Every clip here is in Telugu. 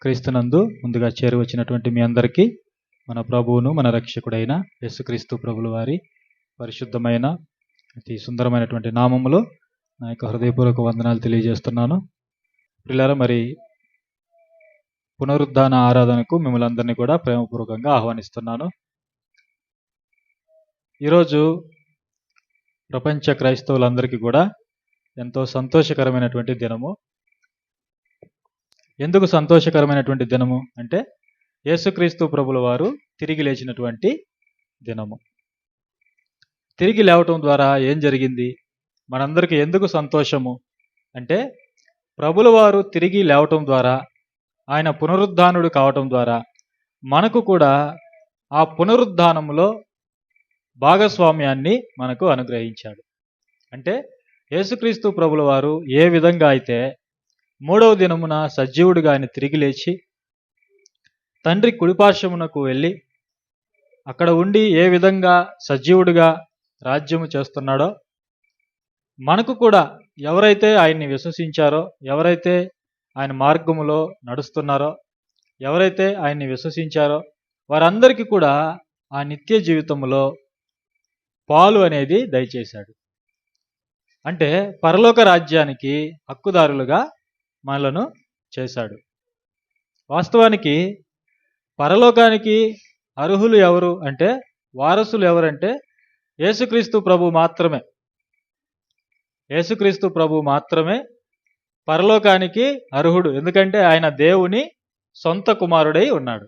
క్రీస్తునందు ముందుగా చేరువచ్చినటువంటి మీ అందరికీ మన ప్రభువును మన రక్షకుడైన యేసుక్రీస్తు ప్రభుల వారి పరిశుద్ధమైన అతి సుందరమైనటువంటి నామములో నా యొక్క హృదయపూర్వక వందనాలు తెలియజేస్తున్నాను. పిల్లరా, మరి పునరుద్ధాన ఆరాధనకు మిమ్మల్ని అందరినీ కూడా ప్రేమపూర్వకంగా ఆహ్వానిస్తున్నాను. ఈరోజు ప్రపంచ క్రైస్తవులందరికీ కూడా ఎంతో సంతోషకరమైనటువంటి దినము. ఎందుకు సంతోషకరమైనటువంటి దినము అంటే యేసుక్రీస్తు ప్రభుల వారు తిరిగి లేచినటువంటి దినము. తిరిగి లేవటం ద్వారా ఏం జరిగింది, మనందరికీ ఎందుకు సంతోషము అంటే ప్రభుల వారు తిరిగి లేవటం ద్వారా, ఆయన పునరుద్ధానుడు కావటం ద్వారా మనకు కూడా ఆ పునరుద్ధానంలో భాగస్వామ్యాన్ని మనకు అనుగ్రహించాడు. అంటే యేసుక్రీస్తు ప్రభుల వారు ఏ విధంగా అయితే మూడవ దినమున సజీవుడిగా ఆయన తిరిగి లేచి తండ్రి కుడిపార్శ్వమునకు వెళ్ళి అక్కడ ఉండి ఏ విధంగా సజీవుడిగా రాజ్యము చేస్తున్నాడో, మనకు కూడా ఎవరైతే ఆయన్ని విశ్వసించారో, ఎవరైతే ఆయన మార్గములో నడుస్తున్నారో, ఎవరైతే ఆయన్ని విశ్వసించారో వారందరికీ కూడా ఆ నిత్య జీవితంలో పాలు అనేది దయచేశాడు. అంటే పరలోక రాజ్యానికి హక్కుదారులుగా మనలను చేశాడు. వాస్తవానికి పరలోకానికి అర్హులు ఎవరు అంటే, వారసులు ఎవరంటే యేసుక్రీస్తు ప్రభు మాత్రమే. యేసుక్రీస్తు ప్రభు మాత్రమే పరలోకానికి అర్హుడు. ఎందుకంటే ఆయన దేవుని సొంత కుమారుడై ఉన్నాడు.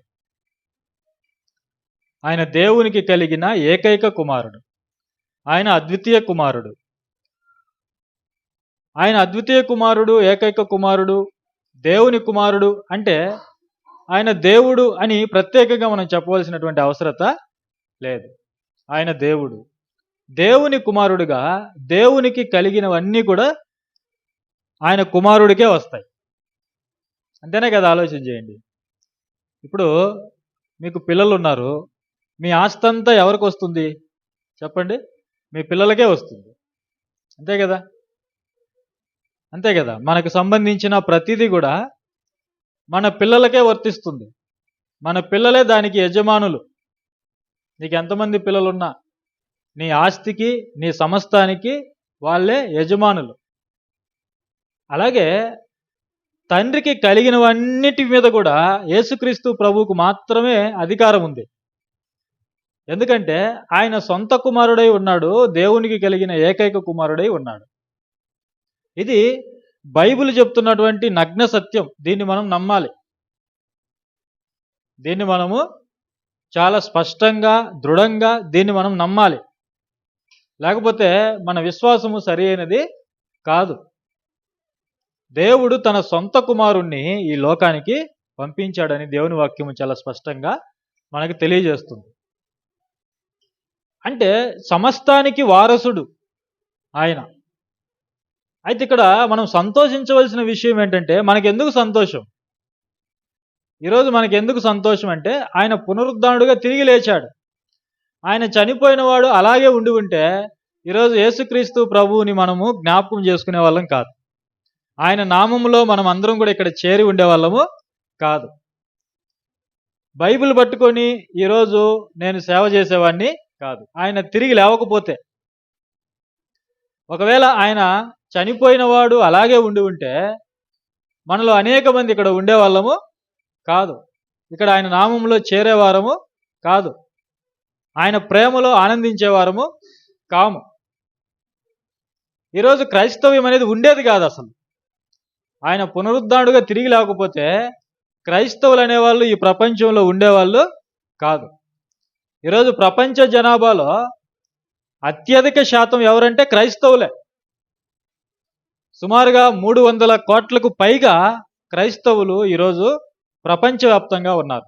ఆయన దేవునికి కలిగిన ఏకైక కుమారుడు. ఆయన అద్వితీయ కుమారుడు. ఆయన అద్వితీయ కుమారుడు, ఏకైక కుమారుడు, దేవుని కుమారుడు అంటే ఆయన దేవుడు అని ప్రత్యేకంగా మనం చెప్పవలసినటువంటి అవసరత లేదు. ఆయన దేవుడు, దేవుని కుమారుడుగా దేవునికి కలిగినవన్నీ కూడా ఆయన కుమారుడికే వస్తాయి. అంతేనే కదా, ఆలోచన చేయండి. ఇప్పుడు మీకు పిల్లలు ఉన్నారు, మీ ఆస్తి అంతా ఎవరికి వస్తుంది చెప్పండి? మీ పిల్లలకే వస్తుంది. అంతే కదా, అంతే కదా. మనకు సంబంధించిన ప్రతిదీ కూడా మన పిల్లలకే వర్తిస్తుంది. మన పిల్లలే దానికి యజమానులు. నీకు ఎంతమంది పిల్లలున్నా నీ ఆస్తికి, నీ సమస్తానికి వాళ్ళే యజమానులు. అలాగే తండ్రికి కలిగినవన్నిటి మీద కూడా యేసుక్రీస్తు ప్రభువుకు మాత్రమే అధికారం ఉంది. ఎందుకంటే ఆయన సొంత కుమారుడై ఉన్నాడు, దేవునికి కలిగిన ఏకైక కుమారుడై ఉన్నాడు. ఇది బైబిల్ చెప్తున్నటువంటి నగ్న సత్యం. దీన్ని మనం నమ్మాలి. దీన్ని మనము చాలా స్పష్టంగా, దృఢంగా దీన్ని మనం నమ్మాలి. లేకపోతే మన విశ్వాసము సరి అయినది కాదు. దేవుడు తన సొంత కుమారుణ్ణి ఈ లోకానికి పంపించాడని దేవుని వాక్యము చాలా స్పష్టంగా మనకు తెలియజేస్తుంది. అంటే సమస్తానికి వారసుడు ఆయన. అయితే ఇక్కడ మనం సంతోషించవలసిన విషయం ఏంటంటే, మనకెందుకు సంతోషం? ఈరోజు మనకెందుకు సంతోషం అంటే, ఆయన పునరుద్ధానుడుగా తిరిగి లేచాడు. ఆయన చనిపోయిన వాడు అలాగే ఉండి ఉంటే ఈరోజు యేసుక్రీస్తు ప్రభువుని మనము జ్ఞాపకం చేసుకునే వాళ్ళం కాదు. ఆయన నామములో మనం అందరం కూడా ఇక్కడ చేరి ఉండేవాళ్ళము కాదు. బైబిల్ పట్టుకొని ఈరోజు నేను సేవ చేసేవాడిని కాదు. ఆయన తిరిగి లేవకపోతే, ఒకవేళ ఆయన చనిపోయిన వాడు అలాగే ఉండి ఉంటే మనలో అనేక మంది ఇక్కడ ఉండేవాళ్ళము కాదు. ఇక్కడ ఆయన నామంలో చేరేవారము కాదు. ఆయన ప్రేమలో ఆనందించేవారము కాము. ఈరోజు క్రైస్తవ్యం అనేది ఉండేది కాదు అసలు. ఆయన పునరుద్ధానుడుగా తిరిగి లేకపోతే క్రైస్తవులు అనేవాళ్ళు ఈ ప్రపంచంలో ఉండేవాళ్ళు కాదు. ఈరోజు ప్రపంచ జనాభాలో అత్యధిక శాతం ఎవరంటే క్రైస్తవులే. సుమారుగా 300 కోట్లకు పైగా క్రైస్తవులు ఈరోజు ప్రపంచవ్యాప్తంగా ఉన్నారు.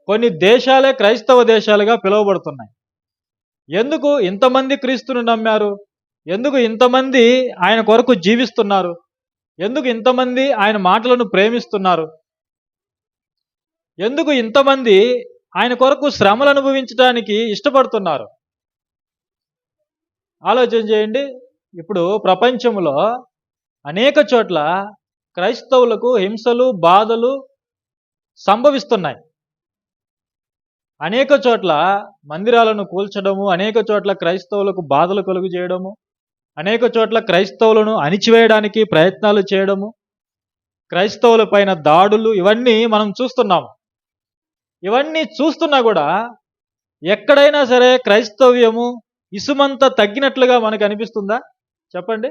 కొన్ని దేశాలే క్రైస్తవ దేశాలుగా పిలువబడుతున్నాయి. ఎందుకు ఇంతమంది క్రీస్తును నమ్మారు? ఎందుకు ఇంతమంది ఆయన కొరకు జీవిస్తున్నారు? ఎందుకు ఇంతమంది ఆయన మాటలను ప్రేమిస్తున్నారు? ఎందుకు ఇంతమంది ఆయన కొరకు శ్రమలు అనుభవించడానికి ఇష్టపడుతున్నారు? ఆలోచన చేయండి. ఇప్పుడు ప్రపంచంలో అనేక చోట్ల క్రైస్తవులకు హింసలు, బాధలు సంభవిస్తున్నాయి. అనేక చోట్ల మందిరాలను కూల్చడము, అనేక చోట్ల క్రైస్తవులకు బాధలు కలుగు చేయడము, అనేక చోట్ల క్రైస్తవులను అణిచివేయడానికి ప్రయత్నాలు చేయడము, క్రైస్తవుల పైన దాడులు, ఇవన్నీ మనం చూస్తున్నాము. ఇవన్నీ చూస్తున్నా కూడా ఎక్కడైనా సరే క్రైస్తవ్యము ఇసుమంత తగ్గినట్లుగా మనకు అనిపిస్తుందా? చెప్పండి.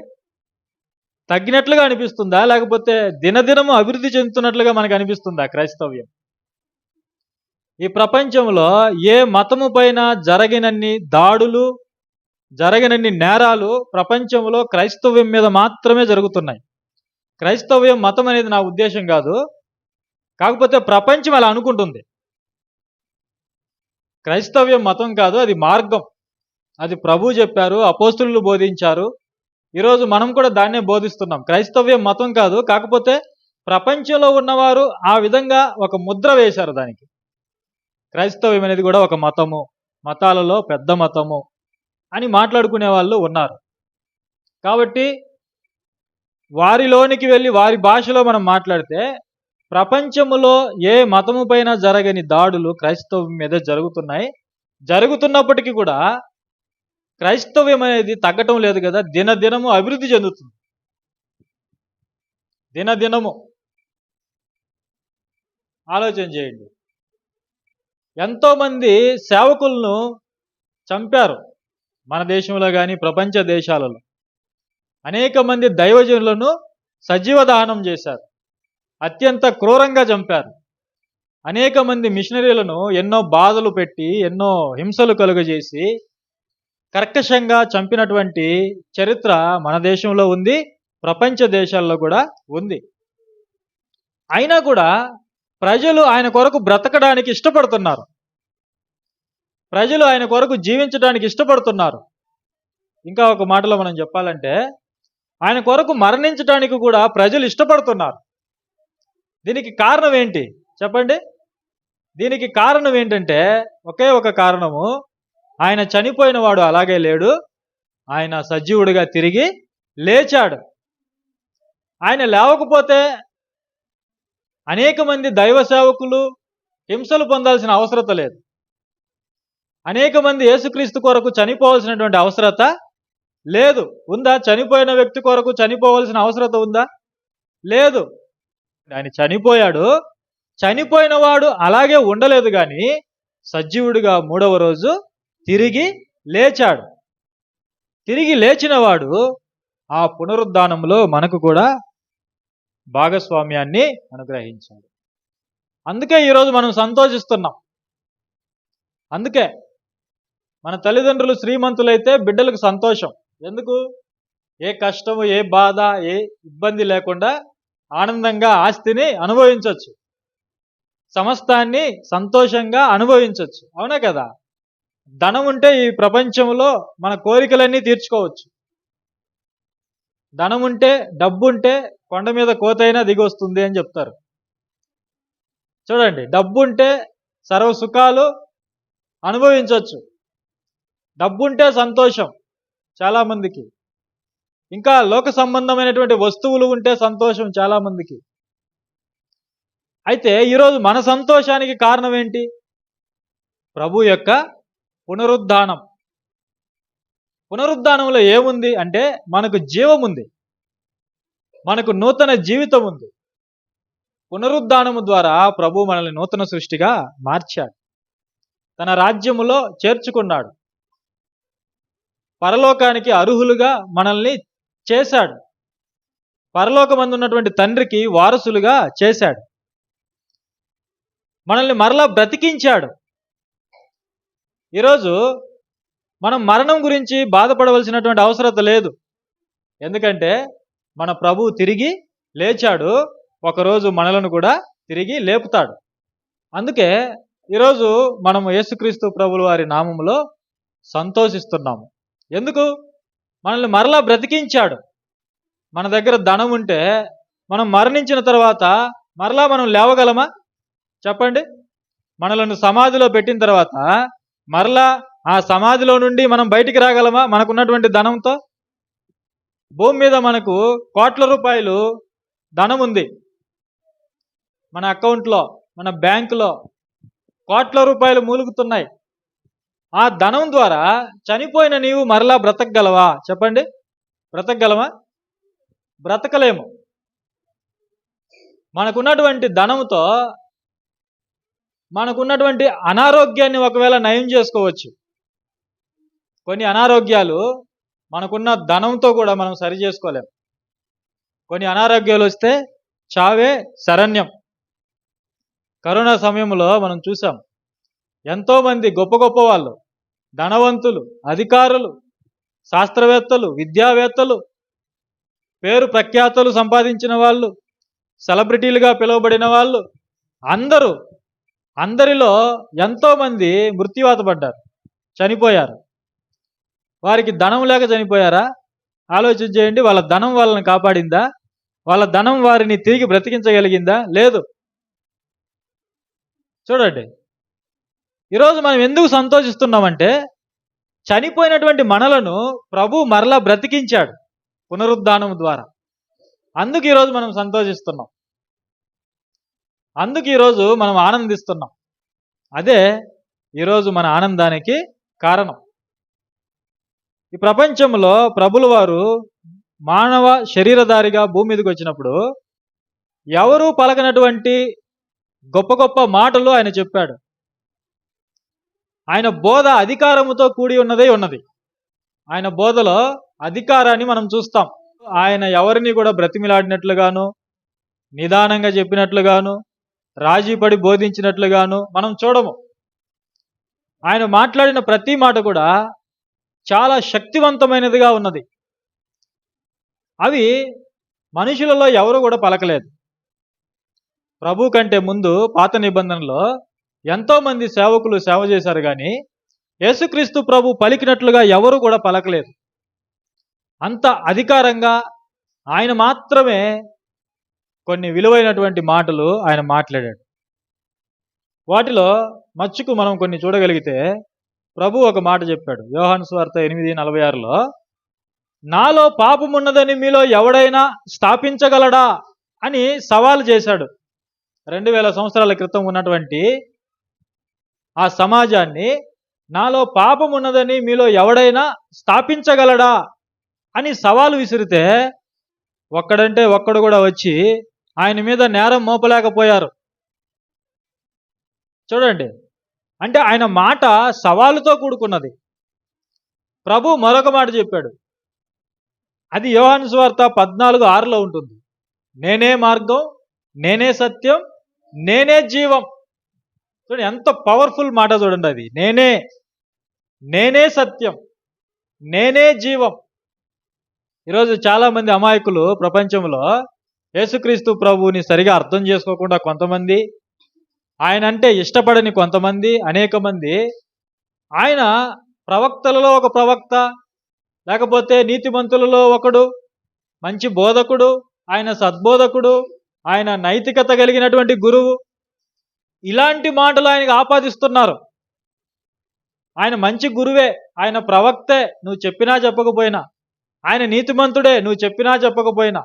తగ్గినట్లుగా అనిపిస్తుందా, లేకపోతే దినదినము అభివృద్ధి చెందుతున్నట్లుగా మనకు అనిపిస్తుందా క్రైస్తవ్యం? ఈ ప్రపంచంలో ఏ మతము పైన జరగినన్ని దాడులు, జరగనన్ని నేరాలు ప్రపంచంలో క్రైస్తవ్యం మీద మాత్రమే జరుగుతున్నాయి. క్రైస్తవ్యం మతం అనేది నా ఉద్దేశం కాదు, కాకపోతే ప్రపంచం అలా అనుకుంటుంది. క్రైస్తవ్యం మతం కాదు, అది మార్గం. అది ప్రభువు చెప్పారు, అపోస్తులు బోధించారు. ఈరోజు మనం కూడా దాన్నే బోధిస్తున్నాం. క్రైస్తవ్యం మతం కాదు, కాకపోతే ప్రపంచంలో ఉన్నవారు ఆ విధంగా ఒక ముద్ర వేశారు దానికి. క్రైస్తవ్యం అనేది కూడా ఒక మతము, మతాలలో పెద్ద మతము అని మాట్లాడుకునే వాళ్ళు ఉన్నారు. కాబట్టి వారిలోనికి వెళ్ళి వారి భాషలో మనం మాట్లాడితే ప్రపంచములో ఏ మతము పైన జరగని దాడులు క్రైస్తవం మీద జరుగుతున్నాయి. జరుగుతున్నప్పటికీ కూడా క్రైస్తవ్యం అనేది తగ్గటం లేదు కదా, దినదినము అభివృద్ధి చెందుతుంది. దినదినము ఆలోచన చేయండి. ఎంతోమంది సేవకులను చంపారు మన దేశంలో కానీ ప్రపంచ దేశాలలో. అనేక మంది దైవజనులను సజీవ దహనం చేశారు, అత్యంత క్రూరంగా చంపారు. అనేక మంది మిషనరీలను ఎన్నో బాధలు పెట్టి, ఎన్నో హింసలు కలుగజేసి కర్కశంగా చంపినటువంటి చరిత్ర మన దేశంలో ఉంది, ప్రపంచ దేశాల్లో కూడా ఉంది. అయినా కూడా ప్రజలు ఆయన కొరకు బ్రతకడానికి ఇష్టపడుతున్నారు, ప్రజలు ఆయన కొరకు జీవించడానికి ఇష్టపడుతున్నారు. ఇంకా ఒక మాటలో మనం చెప్పాలంటే ఆయన కొరకు మరణించడానికి కూడా ప్రజలు ఇష్టపడుతున్నారు. దీనికి కారణం ఏంటి చెప్పండి? దీనికి కారణం ఏంటంటే ఒకే ఒక కారణము, ఆయన చనిపోయిన వాడు అలాగే లేడు, ఆయన సజీవుడిగా తిరిగి లేచాడు. ఆయన లేవకపోతే అనేక మంది దైవ సేవకులు హింసలు పొందాల్సిన అవసరత లేదు. అనేక మంది యేసుక్రీస్తు కొరకు చనిపోవాల్సినటువంటి అవసరత లేదు. ఉందా? చనిపోయిన వ్యక్తి కొరకు చనిపోవాల్సిన అవసరత ఉందా? లేదు. ఆయన చనిపోయాడు, చనిపోయిన వాడు అలాగే ఉండలేదు కానీ సజీవుడిగా మూడవ రోజు తిరిగి లేచాడు. తిరిగి లేచిన వాడు ఆ పునరుద్ధానంలో మనకు కూడా భాగస్వామ్యాన్ని అనుగ్రహించాడు. అందుకే ఈరోజు మనం సంతోషిస్తున్నాం. అందుకే మన తల్లిదండ్రులు శ్రీమంతులైతే బిడ్డలకు సంతోషం. ఎందుకు? ఏ కష్టము, ఏ బాధ, ఏ ఇబ్బంది లేకుండా ఆనందంగా ఆస్తిని అనుభవించవచ్చు, సమస్తాన్ని సంతోషంగా అనుభవించవచ్చు. అవునా కదా? ధనం ఉంటే ఈ ప్రపంచంలో మన కోరికలన్నీ తీర్చుకోవచ్చు. ధనం ఉంటే, డబ్బు ఉంటే కొండ మీద కోతైనా దిగొస్తుంది అని చెప్తారు. చూడండి, డబ్బు ఉంటే సర్వ సుఖాలు అనుభవించవచ్చు. డబ్బుంటే సంతోషం చాలామందికి. ఇంకా లోక సంబంధమైనటువంటి వస్తువులు ఉంటే సంతోషం చాలామందికి. అయితే ఈరోజు మన సంతోషానికి కారణం ఏంటి? ప్రభు యొక్క పునరుద్ధానం. పునరుద్ధానంలో ఏముంది అంటే మనకు జీవం ఉంది, మనకు నూతన జీవితం ఉంది. పునరుద్ధానము ద్వారా ప్రభు మనల్ని నూతన సృష్టిగా మార్చాడు, తన రాజ్యములో చేర్చుకున్నాడు, పరలోకానికి అర్హులుగా మనల్ని చేశాడు, పరలోకమందు ఉన్నటువంటి తండ్రికి వారసులుగా చేశాడు, మనల్ని మరలా బ్రతికించాడు. ఈరోజు మనం మరణం గురించి బాధపడవలసినటువంటి అవసరత లేదు. ఎందుకంటే మన ప్రభువు తిరిగి లేచాడు, ఒకరోజు మనలను కూడా తిరిగి లేపుతాడు. అందుకే ఈరోజు మనము యేసుక్రీస్తు ప్రభుల వారి నామములో సంతోషిస్తున్నాము. ఎందుకు? మనల్ని మరలా బ్రతికించాడు. మన దగ్గర ధనం ఉంటే మనం మరణించిన తర్వాత మరలా మనం లేవగలమా? చెప్పండి. మనలను సమాధిలో పెట్టిన తర్వాత మరలా ఆ సమాధిలో నుండి మనం బయటికి రాగలమా మనకున్నటువంటి ధనంతో? భూమి మీద మనకు కోట్ల రూపాయలు ధనం ఉంది మన అకౌంట్లో, మన బ్యాంకులో కోట్ల రూపాయలు మూలుగుతున్నాయి. ఆ ధనం ద్వారా చనిపోయిన నీవు మరలా బ్రతకగలవా? చెప్పండి, బ్రతకగలమా? బ్రతకలేము. మనకున్నటువంటి ధనంతో మనకున్నటువంటి అనారోగ్యాన్ని ఒకవేళ నయం చేసుకోవచ్చు. కొన్ని అనారోగ్యాలు మనకున్న ధనంతో కూడా మనం సరి చేసుకోలేం. కొన్ని అనారోగ్యాలు వస్తే చావే శరణ్యం. కరోనా సమయంలో మనం చూసాం, ఎంతోమంది గొప్ప గొప్ప వాళ్ళు, ధనవంతులు, అధికారులు, శాస్త్రవేత్తలు, విద్యావేత్తలు, పేరు ప్రఖ్యాతలు సంపాదించిన వాళ్ళు, సెలబ్రిటీలుగా పిలువబడిన వాళ్ళు అందరిలో ఎంతోమంది మృత్యువాత పడ్డారు, చనిపోయారు. వారికి ధనం లేక చనిపోయారా? ఆలోచన చేయండి. వాళ్ళ ధనం వాళ్ళని కాపాడిందా? వాళ్ళ ధనం వారిని తిరిగి బ్రతికించగలిగిందా? లేదు. చూడండి, ఈరోజు మనం ఎందుకు సంతోషిస్తున్నామంటే చనిపోయినటువంటి మనలను ప్రభు మరలా బ్రతికించాడు పునరుద్ధానం ద్వారా. అందుకు ఈరోజు మనం సంతోషిస్తున్నాం, అందుకు ఈరోజు మనం ఆనందిస్తున్నాం. అదే ఈరోజు మన ఆనందానికి కారణం. ఈ ప్రపంచంలో ప్రభుల వారు మానవ శరీరధారిగా భూమి మీదకి వచ్చినప్పుడు ఎవరూ పలకనటువంటి గొప్ప గొప్ప మాటలు ఆయన చెప్పాడు. ఆయన బోధ అధికారముతో కూడి ఉన్నది. ఆయన బోధలో అధికారాన్ని మనం చూస్తాం. ఆయన ఎవరిని కూడా బ్రతిమిలాడినట్లుగాను, నిదానంగా చెప్పినట్లుగాను, రాజీపడి బోధించినట్లుగాను మనం చూడము. ఆయన మాట్లాడిన ప్రతి మాట కూడా చాలా శక్తివంతమైనదిగా ఉన్నది. అవి మనుషులలో ఎవరు కూడా పలకలేదు. ప్రభు కంటే ముందు పాత నిబంధనలో ఎంతోమంది సేవకులు సేవ చేశారు, కానీ యేసుక్రీస్తు ప్రభు పలికినట్లుగా ఎవరు కూడా పలకలేదు. అంత అధికారంగా ఆయన మాత్రమే కొన్ని విలువైనటువంటి మాటలు ఆయన మాట్లాడాడు. వాటిలో మచ్చుకు మనం కొన్ని చూడగలిగితే ప్రభు ఒక మాట చెప్పాడు. యోహాను సువార్త 8:46లో, నాలో పాపమున్నదని మీలో ఎవడైనా స్థాపించగలడా అని సవాలు చేశాడు. 2000 సంవత్సరాల క్రితం ఉన్నటువంటి ఆ సమాజాన్ని నాలో పాపం ఉన్నదని మీలో ఎవడైనా స్థాపించగలడా అని సవాలు విసిరితే ఒక్కడంటే ఒక్కడు కూడా వచ్చి ఆయన మీద నేరం మోపలేకపోయారు. చూడండి, అంటే ఆయన మాట సవాలుతో కూడుకున్నది. ప్రభు మరొక మాట చెప్పాడు, అది యోహాను సువార్త 14:6లో ఉంటుంది. నేనే మార్గం, నేనే సత్యం, నేనే జీవం. చూడండి ఎంత పవర్ఫుల్ మాట చూడండి. అది నేనే సత్యం, నేనే జీవం. ఈరోజు చాలామంది అమాయకులు ప్రపంచంలో యేసుక్రీస్తు ప్రభువుని సరిగా అర్థం చేసుకోకుండా కొంతమంది, ఆయన అంటే ఇష్టపడని కొంతమంది, అనేక మంది ఆయన ప్రవక్తలలో ఒక ప్రవక్త, లేకపోతే నీతిమంతులలో ఒకడు, మంచి బోధకుడు, ఆయన సద్బోధకుడు, ఆయన నైతికత కలిగినటువంటి గురువు, ఇలాంటి మాటలు ఆయనకు ఆపాదిస్తున్నారు. ఆయన మంచి గురువే, ఆయన ప్రవక్తే, నువ్వు చెప్పినా చెప్పకపోయినా, ఆయన నీతిమంతుడే, నువ్వు చెప్పినా చెప్పకపోయినా.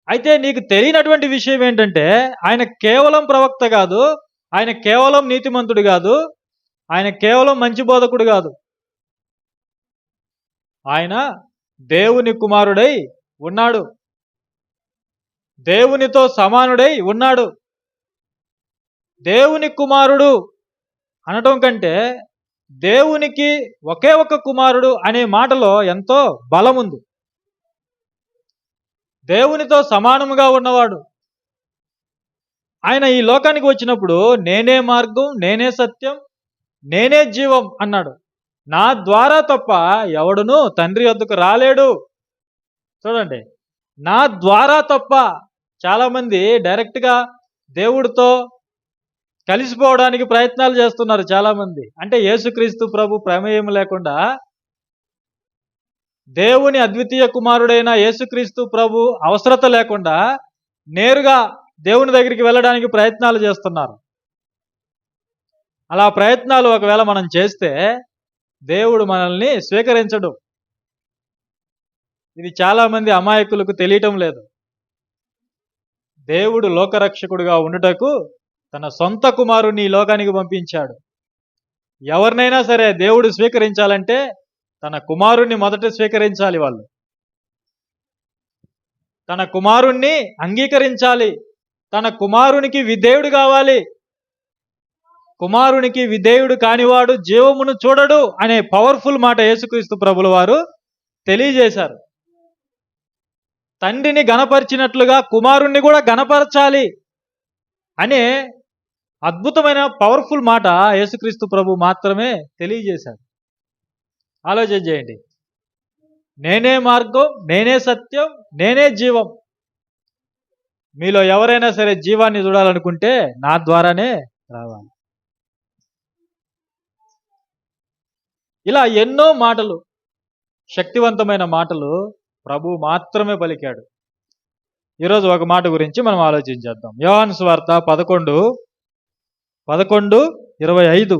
అయితే నీకు తెలియనటువంటి విషయం ఏంటంటే ఆయన కేవలం ప్రవక్త కాదు, ఆయన కేవలం నీతిమంతుడు కాదు, ఆయన కేవలం మంచి బోధకుడు కాదు. ఆయన దేవుని కుమారుడై ఉన్నాడు, దేవునితో సమానుడై ఉన్నాడు. దేవుని కుమారుడు అనటం కంటే దేవునికి ఒకే ఒక కుమారుడు అనే మాటలో ఎంతో బలం ఉంది. దేవునితో సమానముగా ఉన్నవాడు ఆయన ఈ లోకానికి వచ్చినప్పుడు నేనే మార్గం, నేనే సత్యం, నేనే జీవం అన్నాడు. నా ద్వారా తప్ప ఎవడును తండ్రి వద్దకు రాలేడు. చూడండి, నా ద్వారా తప్ప. చాలామంది డైరెక్ట్గా దేవుడితో కలిసిపోవడానికి ప్రయత్నాలు చేస్తున్నారు చాలామంది. అంటే యేసుక్రీస్తు ప్రభు ప్రమేయం లేకుండా, దేవుని అద్వితీయ కుమారుడైన యేసుక్రీస్తు ప్రభు అవసరత లేకుండా నేరుగా దేవుని దగ్గరికి వెళ్ళడానికి ప్రయత్నాలు చేస్తున్నారు. అలా ప్రయత్నాలు ఒకవేళ మనం చేస్తే దేవుడు మనల్ని స్వీకరించడు. ఇది చాలామంది అమాయకులకు తెలియటం లేదు. దేవుడు లోకరక్షకుడుగా ఉండుటకు తన సొంత కుమారుని ఈ లోకానికి పంపించాడు. ఎవరినైనా సరే దేవుడు స్వీకరించాలంటే తన కుమారుణ్ణి మొదట స్వీకరించాలి. వాళ్ళు తన కుమారుణ్ణి అంగీకరించాలి. తన కుమారునికి విధేయుడు కావాలి. కుమారునికి విధేయుడు కానివాడు జీవమును చూడడు అనే పవర్ఫుల్ మాట యేసుక్రీస్తు ప్రభుల వారు తెలియజేశారు. తండ్రిని గణపరిచినట్లుగా కుమారుణ్ణి కూడా గణపరచాలి అనే అద్భుతమైన పవర్ఫుల్ మాట యేసుక్రీస్తు ప్రభు మాత్రమే తెలియజేశారు. ఆలోచన చేయండి. నేనే మార్గం, నేనే సత్యం, నేనే జీవం. మీలో ఎవరైనా సరే జీవాన్ని చూడాలనుకుంటే నా ద్వారానే రావాలి. ఇలా ఎన్నో మాటలు, శక్తివంతమైన మాటలు ప్రభు మాత్రమే పలికాడు. ఈరోజు ఒక మాట గురించి మనం ఆలోచించేద్దాం. యోహాను సువార్త 11:25.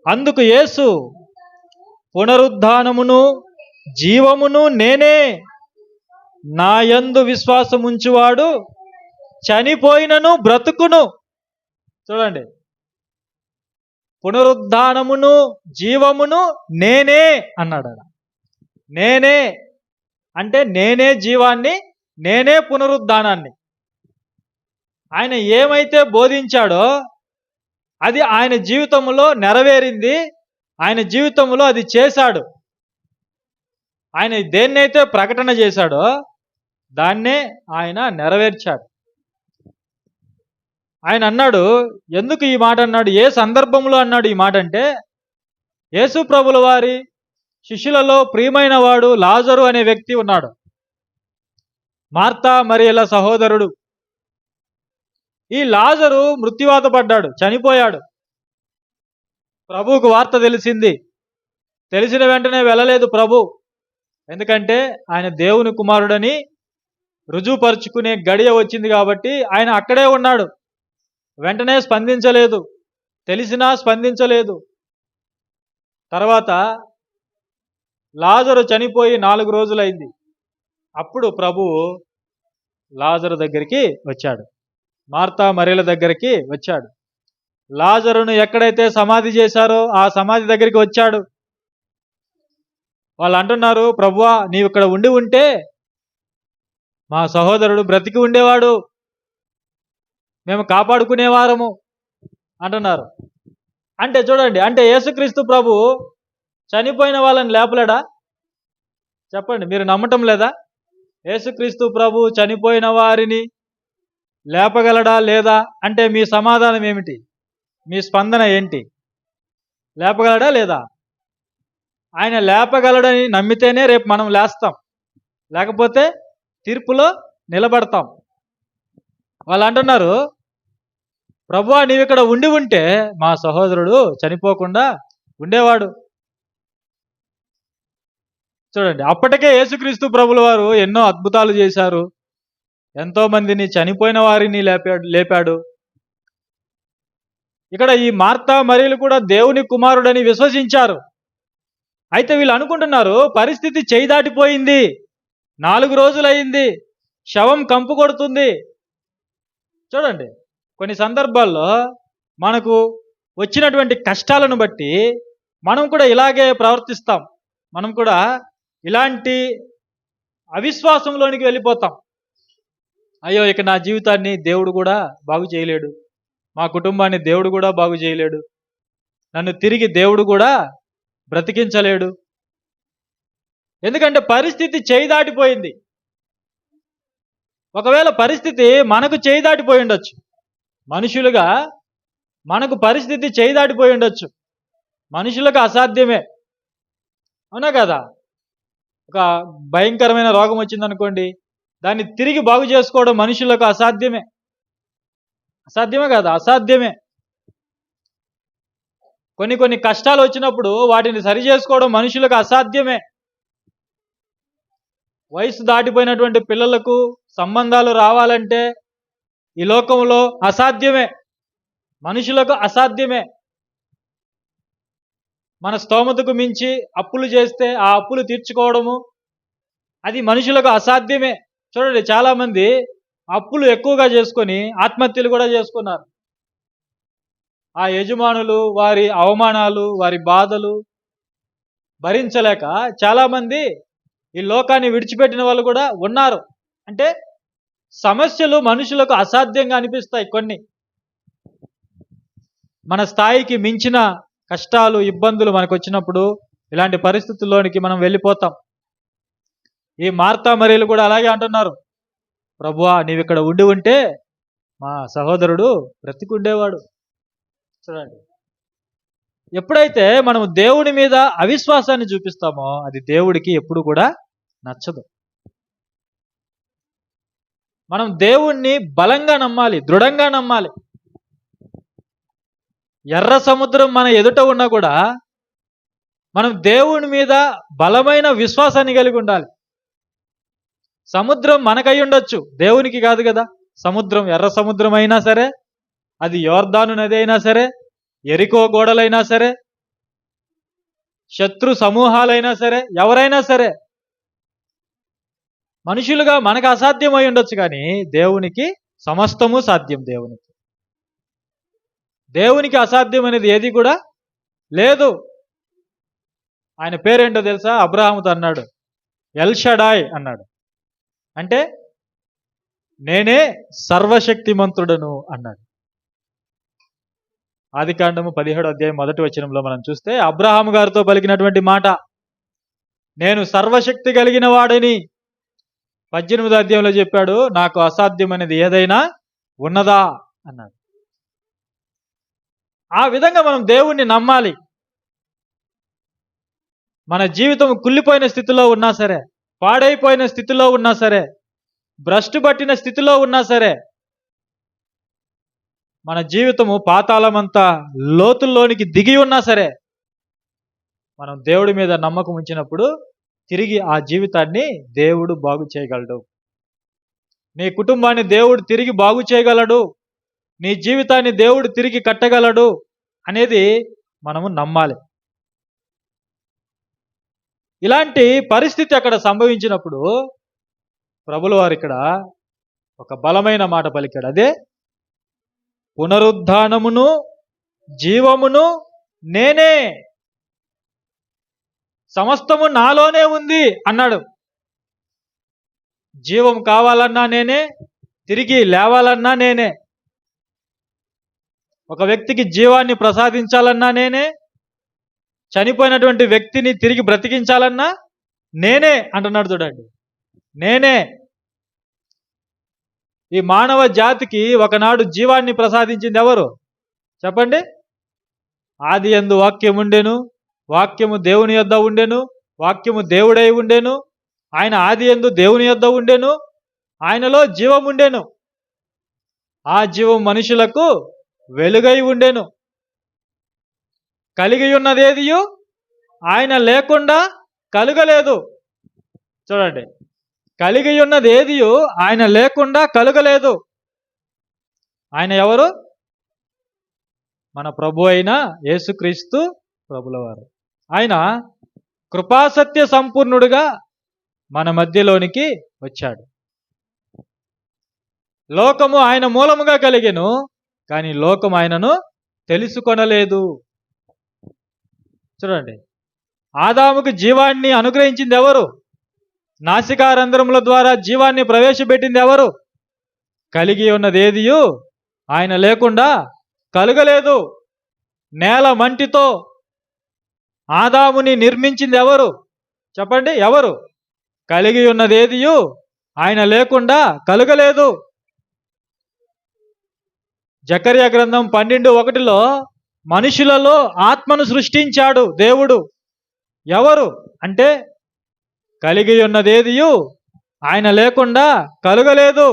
అందుకు యేసు, పునరుద్ధానమును జీవమును నేనే, నా యందు విశ్వాసముంచువాడు చనిపోయినను బ్రతుకును. చూడండి, పునరుద్ధానమును జీవమును నేనే అన్నాడు. నేనే అంటే నేనే జీవాన్ని, నేనే పునరుద్ధానాన్ని. ఆయన ఏమైతే బోధించాడో అది ఆయన జీవితంలో నెరవేరింది. ఆయన జీవితంలో అది చేశాడు. ఆయన దేన్నైతే ప్రకటన చేశాడో దాన్నే ఆయన నెరవేర్చాడు. ఆయన అన్నాడు, ఎందుకు ఈ మాట అన్నాడు, ఏ సందర్భంలో అన్నాడు ఈ మాట అంటే, యేసు ప్రభుల వారి శిష్యులలో ప్రియమైన వాడు లాజరు అనే వ్యక్తి ఉన్నాడు. మార్తా మరియల సహోదరుడు. ఈ లాజరు మృత్యువాత పడ్డాడు, చనిపోయాడు. ప్రభువుకు వార్త తెలిసింది. తెలిసిన వెంటనే వెళ్ళలేదు ప్రభు. ఎందుకంటే ఆయన దేవుని కుమారుడని రుజువుపరుచుకునే గడియ వచ్చింది కాబట్టి ఆయన అక్కడే ఉన్నాడు. వెంటనే స్పందించలేదు, తెలిసినా స్పందించలేదు. తర్వాత లాజరు చనిపోయి 4 రోజులైంది. అప్పుడు ప్రభువు లాజరు దగ్గరికి వచ్చాడు, మార్తా మరియల దగ్గరికి వచ్చాడు. లాజరును ఎక్కడైతే సమాధి చేశారో ఆ సమాధి దగ్గరికి వచ్చాడు. వాళ్ళు అంటున్నారు, ప్రభువా నీవు ఇక్కడ ఉండి ఉంటే మా సహోదరుడు బ్రతికి ఉండేవాడు, మేము కాపాడుకునేవారము అంటున్నారు. అంటే చూడండి, అంటే యేసుక్రీస్తు ప్రభు చనిపోయిన వాళ్ళని లేపలేడా? చెప్పండి, మీరు నమ్మటం లేదా? యేసుక్రీస్తు ప్రభు చనిపోయిన వారిని లేపగలడా లేదా అంటే మీ సమాధానం ఏమిటి? మీ స్పందన ఏంటి? లేపగలడా లేదా? ఆయన లేపగలడని నమ్మితేనే రేపు మనం లేస్తాం, లేకపోతే తీర్పులో నిలబడతాం. వాళ్ళు అంటున్నారు, ప్రభువా నీవు ఇక్కడ ఉండి ఉంటే మా సహోదరుడు చనిపోకుండా ఉండేవాడు. చూడండి, అప్పటికే యేసుక్రీస్తు ప్రభుల వారు ఎన్నో అద్భుతాలు చేశారు. ఎంతో మందిని చనిపోయిన వారిని లేపాడు. ఇక్కడ ఈ మార్తా మరియలు కూడా దేవుని కుమారుడని విశ్వసించారు. అయితే వీళ్ళు అనుకుంటున్నారు, పరిస్థితి చేయి దాటిపోయింది, 4 రోజులైంది, శవం కంపు కొడుతుంది. చూడండి, కొన్ని సందర్భాల్లో మనకు వచ్చినటువంటి కష్టాలను బట్టి మనం కూడా ఇలాగే ప్రవర్తిస్తాం. మనం కూడా ఇలాంటి అవిశ్వాసంలోనికి వెళ్ళిపోతాం. అయ్యో, ఇక నా జీవితాన్ని దేవుడు కూడా బాగు చేయలేడు, మా కుటుంబాన్ని దేవుడు కూడా బాగు చేయలేడు, నన్ను తిరిగి దేవుడు కూడా బ్రతికించలేడు. ఎందుకంటే పరిస్థితి చేయి దాటిపోయింది. ఒకవేళ పరిస్థితి మనకు చేయి దాటిపోయి ఉండొచ్చు, మనుషులుగా మనకు పరిస్థితి చేయి దాటిపోయి ఉండొచ్చు. మనుషులకు అసాధ్యమే, అవునా కదా? ఒక భయంకరమైన రోగం వచ్చిందనుకోండి, దాన్ని తిరిగి బాగు చేసుకోవడం మనుషులకు అసాధ్యమే. అసాధ్యమే కదా? అసాధ్యమే. కొన్ని కష్టాలు వచ్చినప్పుడు వాటిని సరి చేసుకోవడం మనుషులకు అసాధ్యమే. వయసు దాటిపోయినటువంటి పిల్లలకు సంబంధాలు రావాలంటే ఈ లోకంలో అసాధ్యమే, మనుషులకు అసాధ్యమే. మన స్తోమతకు మించి అప్పులు చేస్తే ఆ అప్పులు తీర్చుకోవడము అది మనుషులకు అసాధ్యమే. చూడండి, చాలామంది అప్పులు ఎక్కువగా చేసుకొని ఆత్మహత్యలు కూడా చేసుకున్నారు. ఆ యజమానులు వారి అవమానాలు, వారి బాధలు భరించలేక చాలామంది ఈ లోకాన్ని విడిచిపెట్టిన వాళ్ళు కూడా ఉన్నారు. అంటే సమస్యలు మనుషులకు అసాధ్యంగా అనిపిస్తాయి కొన్ని. మన స్థాయికి మించిన కష్టాలు, ఇబ్బందులు మనకు వచ్చినప్పుడు ఇలాంటి పరిస్థితుల్లోనికి మనం వెళ్ళిపోతాం. ఈ మార్తా మరియలు కూడా అలాగే అంటున్నారు, ప్రభువా నీవిక్కడ ఉండి ఉంటే మా సహోదరుడు బ్రతికుండేవాడు. చూడండి, ఎప్పుడైతే మనం దేవుడి మీద అవిశ్వాసాన్ని చూపిస్తామో అది దేవుడికి ఎప్పుడు కూడా నచ్చదు. మనం దేవుణ్ణి బలంగా నమ్మాలి, దృఢంగా నమ్మాలి. ఎర్ర సముద్రం మన ఎదుట ఉన్నా కూడా మనం దేవుని మీద బలమైన విశ్వాసాన్ని కలిగి ఉండాలి. సముద్రం మనకై ఉండొచ్చు, దేవునికి కాదు కదా. సముద్రం ఎర్ర సముద్రం అయినా సరే, అది యోర్దాను నది అయినా సరే, ఎరికో గోడలైనా సరే, శత్రు సమూహాలైనా సరే, ఎవరైనా సరే, మనుషులుగా మనకు అసాధ్యమై ఉండొచ్చు, కానీ దేవునికి సమస్తము సాధ్యం. దేవునికి అసాధ్యం అనేది ఏది కూడా లేదు. ఆయన పేరేంటో తెలుసా? అబ్రహాముతో అన్నాడు, ఎల్ షడాయ్ అన్నాడు. అంటే నేనే సర్వశక్తిమంతుడను అన్నాడు. ఆదికాండము 17వ అధ్యాయం 1వ వచనంలో మనం చూస్తే అబ్రహాము గారితో పలికినటువంటి మాట, నేను సర్వశక్తి కలిగిన వాడని 18వ అధ్యాయంలో చెప్పాడు, నాకు అసాధ్యమైనది ఏదైనా ఉన్నదా అన్నాడు. ఆ విధంగా మనం దేవుణ్ణి నమ్మాలి. మన జీవితం కుళ్ళిపోయిన స్థితిలో ఉన్నా సరే, పాడైపోయిన స్థితిలో ఉన్నా సరే, భ్రష్టు పట్టిన స్థితిలో ఉన్నా సరే, మన జీవితము పాతాళమంతా లోతుల్లోనికి దిగి ఉన్నా సరే, మనం దేవుడి మీద నమ్మకం ఉంచినప్పుడు తిరిగి ఆ జీవితాన్ని దేవుడు బాగు చేయగలడు. నీ కుటుంబాన్ని దేవుడు తిరిగి బాగు చేయగలడు, నీ జీవితాన్ని దేవుడు తిరిగి కట్టగలడు అనేది మనము నమ్మాలి. ఇలాంటి పరిస్థితి అక్కడ సంభవించినప్పుడు ప్రభుల వారు ఇక్కడ ఒక బలమైన మాట పలికాడు. అదే పునరుద్ధానమును జీవమును నేనే, సమస్తము నాలోనే ఉంది అన్నాడు. జీవం కావాలన్నా నేనే, తిరిగి లేవాలన్నా నేనే. ఒక వ్యక్తికి జీవాన్ని ప్రసాదించాలన్నా నేనే, చనిపోయినటువంటి వ్యక్తిని తిరిగి బ్రతికించాలన్నా నేనే అంటున్నాడు. చూడండి, నేనే. ఈ మానవ జాతికి ఒకనాడు జీవాన్ని ప్రసాదించింది ఎవరు చెప్పండి? ఆది యందు వాక్యం ఉండెను, వాక్యము దేవుని యొద్ద ఉండెను, వాక్యము దేవుడై ఉండెను, ఆయన ఆది యందు దేవుని యొద్ద ఉండెను, ఆయనలో జీవం ఉండెను, ఆ జీవం మనుషులకు వెలుగై ఉండెను. కలిగి ఉన్నదేదియు ఆయన లేకుండా కలుగలేదు. చూడండి, కలిగి ఉన్నది ఏదియు ఆయన లేకుండా కలుగలేదు. ఆయన ఎవరు? మన ప్రభు అయిన యేసుక్రీస్తు ప్రభుల వారు. ఆయన కృపాసత్య సంపూర్ణుడుగా మన మధ్యలోనికి వచ్చాడు. లోకము ఆయన మూలముగా కలిగెను, కానీ లోకం ఆయనను తెలుసుకొనలేదు. చూడండి, ఆదాముకు జీవాన్ని అనుగ్రహించింది ఎవరు? నాసికారంధ్రముల ద్వారా జీవాన్ని ప్రవేశపెట్టింది ఎవరు? కలిగి ఉన్నదేదియు ఆయన లేకుండా కలుగలేదు. నేల మంటితో ఆదాముని నిర్మించింది ఎవరు చెప్పండి? ఎవరు? కలిగి ఉన్నదేదియు ఆయన లేకుండా కలుగలేదు. జకర్యా గ్రంథం 12:1లో మనుషులలో ఆత్మను సృష్టించాడు దేవుడు. ఎవరు అంటే కలిగి ఉన్నదేదియు ఆయన లేకుండా కలుగలేదు.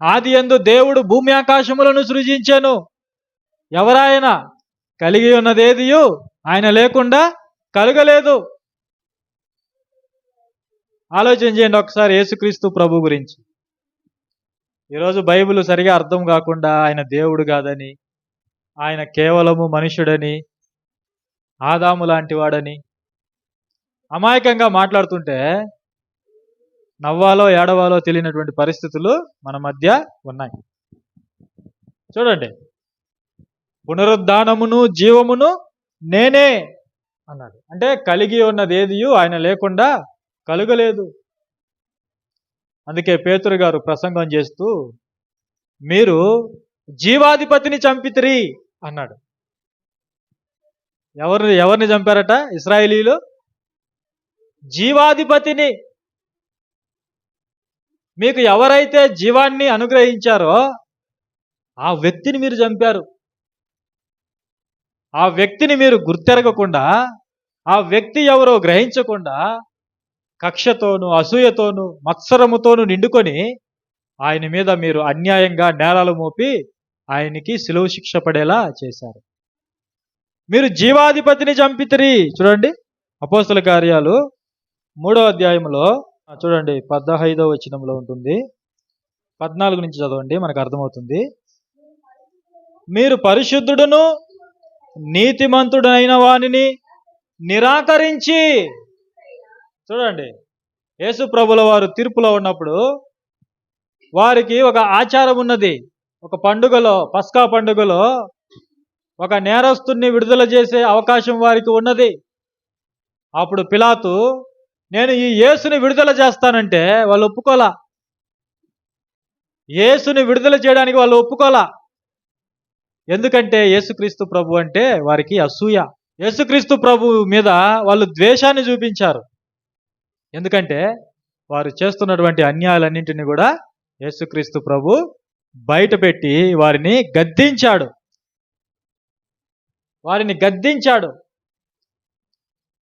ఆది యందు దేవుడు భూమి ఆకాశములను సృజించెను. ఎవరాయన? కలిగి ఉన్నదేదియు ఆయన లేకుండా కలుగలేదు. ఆలోచన చేయండి ఒకసారి యేసుక్రీస్తు ప్రభు గురించి. ఈరోజు బైబిల్ సరిగా అర్థం కాకుండా ఆయన దేవుడు కాదని, ఆయన కేవలము మనుష్యుడని, ఆదాము లాంటి వాడని అమాయకంగా మాట్లాడుతుంటే నవ్వాలో ఏడవాలో తెలియనటువంటి పరిస్థితులు మన మధ్య ఉన్నాయి. చూడండి, పునరుద్ధానమును జీవమును నేనే అన్నాడు. అంటే కలిగి ఉన్నది ఏదియు ఆయన లేకుండా కలుగలేదు. అందుకే పేతురు గారు ప్రసంగం చేస్తూ మీరు జీవాధిపతిని చంపితిరి అన్నాడు. ఎవరిని చంపారట? ఇశ్రాయేలీలు జీవాధిపతిని. మీకు ఎవరైతే జీవాన్ని అనుగ్రహించారో ఆ వ్యక్తిని మీరు చంపారు. ఆ వ్యక్తిని మీరు గుర్తెరగకుండా, ఆ వ్యక్తి ఎవరో గ్రహించకుండా కక్షతోనూ అసూయతోనూ మత్సరముతోనూ నిండుకొని ఆయన మీద మీరు అన్యాయంగా నేరాలు మోపి ఆయనకి శిలువ శిక్ష పడేలా చేశారు. మీరు జీవాధిపతిని చంపితిరి. చూడండి, అపోస్తల కార్యాలు 3వ అధ్యాయంలో చూడండి 15వ వచనంలో ఉంటుంది. 14 నుంచి చదవండి, మనకు అర్థమవుతుంది. మీరు పరిశుద్ధుడును నీతిమంతుడైన వానిని నిరాకరించి. చూడండి, యేసు ప్రభుల వారు తీర్పులో ఉన్నప్పుడు వారికి ఒక ఆచారం ఉన్నది. ఒక పండుగలో, పస్కా పండుగలో ఒక నేరస్తుని విడుదల చేసే అవకాశం వారికి ఉన్నది. అప్పుడు పిలాతు నేను ఈ యేసుని విడుదల చేస్తానంటే వాళ్ళు ఒప్పుకోలా. యేసుని విడుదల చేయడానికి వాళ్ళు ఒప్పుకోలా. ఎందుకంటే యేసుక్రీస్తు ప్రభు అంటే వారికి అసూయ. యేసుక్రీస్తు ప్రభు మీద వాళ్ళు ద్వేషాన్ని చూపించారు. ఎందుకంటే వారు చేస్తున్నటువంటి అన్యాయాలన్నింటినీ కూడా యేసుక్రీస్తు ప్రభు బయటపెట్టి వారిని గద్దించాడు.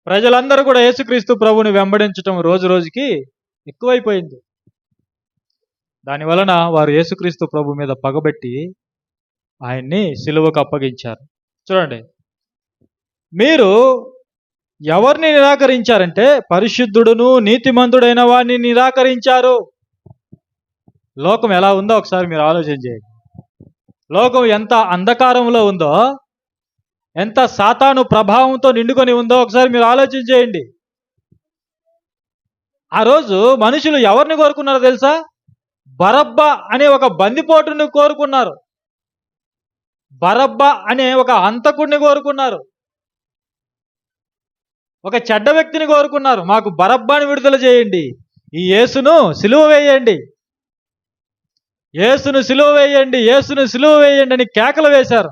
ప్రజలందరూ కూడా యేసుక్రీస్తు ప్రభుని వెంబడించటం రోజు రోజుకి ఎక్కువైపోయింది. దాని వలన వారు యేసుక్రీస్తు ప్రభు మీద పగబెట్టి ఆయన్ని సిలువకు అప్పగించారు. చూడండి, మీరు ఎవరిని నిరాకరించారంటే పరిశుద్ధుడును నీతిమంతుడైన వారిని నిరాకరించారు. లోకం ఎలా ఉందో ఒకసారి మీరు ఆలోచన చేయండి. లోకం ఎంత అంధకారంలో ఉందో, ఎంత సాతాను ప్రభావంతో నిండుకొని ఉందో ఒకసారి మీరు ఆలోచన చేయండి. ఆ రోజు మనుషులు ఎవరిని కోరుకున్నారో తెలుసా? బరబ్బా అనే ఒక బందిపోటుని కోరుకున్నారు. బరబ్బా అనే ఒక హంతకుడిని కోరుకున్నారు. ఒక చెడ్డ వ్యక్తిని కోరుకున్నారు. మాకు బరబ్బాని విడుదల చేయండి, ఈ యేసును సిలువ వేయండి, యేసును సిలువ వేయండి, యేసును సిలువ వేయండి అని కేకలు వేశారు.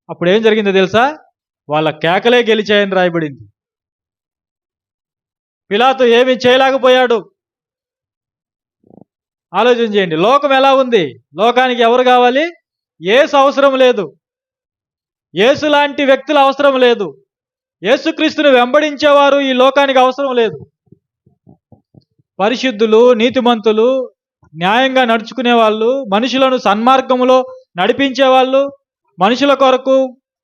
అప్పుడు ఏం జరిగిందో తెలుసా? వాళ్ళ కేకలే గెలిచాయని రాయబడింది. పిలాతు ఏమీ చేయలేకపోయాడు. ఆలోచన చేయండి, లోకం ఎలా ఉంది? లోకానికి ఎవరు కావాలి? యేసు అవసరం లేదు. యేసు లాంటి వ్యక్తులు అవసరం లేదు. యేసుక్రీస్తుని వెంబడించేవారు ఈ లోకానికి అవసరం లేదు. పరిశుద్ధులు, నీతిమంతులు, న్యాయంగా నడుచుకునే వాళ్ళు, మనుషులను సన్మార్గములో నడిపించే వాళ్ళు, మనుషుల కొరకు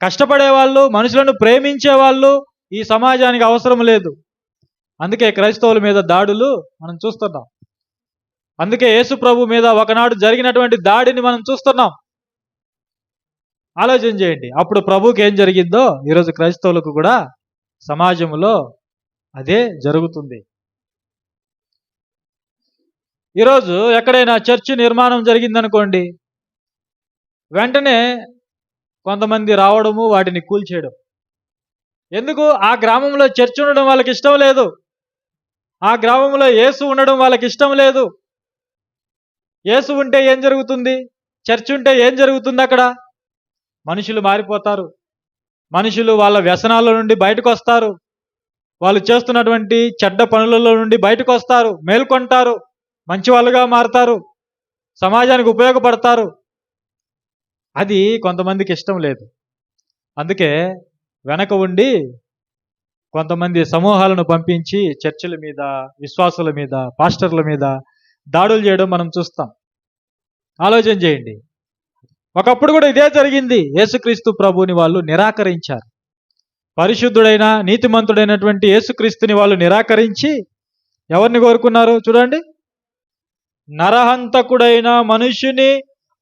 కష్టపడే వాళ్ళు, మనుషులను ప్రేమించే వాళ్ళు ఈ సమాజానికి అవసరం లేదు. అందుకే క్రైస్తవుల మీద దాడులు మనం చూస్తున్నాం. అందుకే యేసు ప్రభు మీద ఒకనాడు జరిగినటువంటి దాడిని మనం చూస్తున్నాం. ఆలోచన చేయండి, అప్పుడు ప్రభుకి ఏం జరిగిందో ఈరోజు క్రైస్తవులకు కూడా సమాజంలో అదే జరుగుతుంది. ఈరోజు ఎక్కడైనా చర్చి నిర్మాణం జరిగిందనుకోండి, వెంటనే కొంతమంది రావడము, వాటిని కూల్చేయడం. ఎందుకు? ఆ గ్రామంలో చర్చి ఉండడం వాళ్ళకి ఇష్టం లేదు. ఆ గ్రామంలో యేసు ఉండడం వాళ్ళకి ఇష్టం లేదు. యేసు ఉంటే ఏం జరుగుతుంది? చర్చి ఉంటే ఏం జరుగుతుంది? అక్కడ మనుషులు మారిపోతారు. మనుషులు వాళ్ళ వ్యసనాల నుండి బయటకు వస్తారు. వాళ్ళు చేస్తున్నటువంటి చెడ్డ పనులలో నుండి బయటకు వస్తారు, మేల్కొంటారు, మంచి వాళ్ళుగా మారతారు, సమాజానికి ఉపయోగపడతారు. అది కొంతమందికి ఇష్టం లేదు. అందుకే వెనక ఉండి కొంతమంది సమూహాలను పంపించి చర్చిల మీద, విశ్వాసుల మీద, పాస్టర్ల మీద దాడులు చేయడం మనం చూస్తాం. ఆలోచన చేయండి, ఒకప్పుడు కూడా ఇదే జరిగింది. యేసుక్రీస్తు ప్రభుని వాళ్ళు నిరాకరించారు. పరిశుద్ధుడైన నీతిమంతుడైనటువంటి యేసుక్రీస్తుని వాళ్ళు నిరాకరించి ఎవరిని కోరుకున్నారు? చూడండి, నరహంతకుడైన మనుష్యుని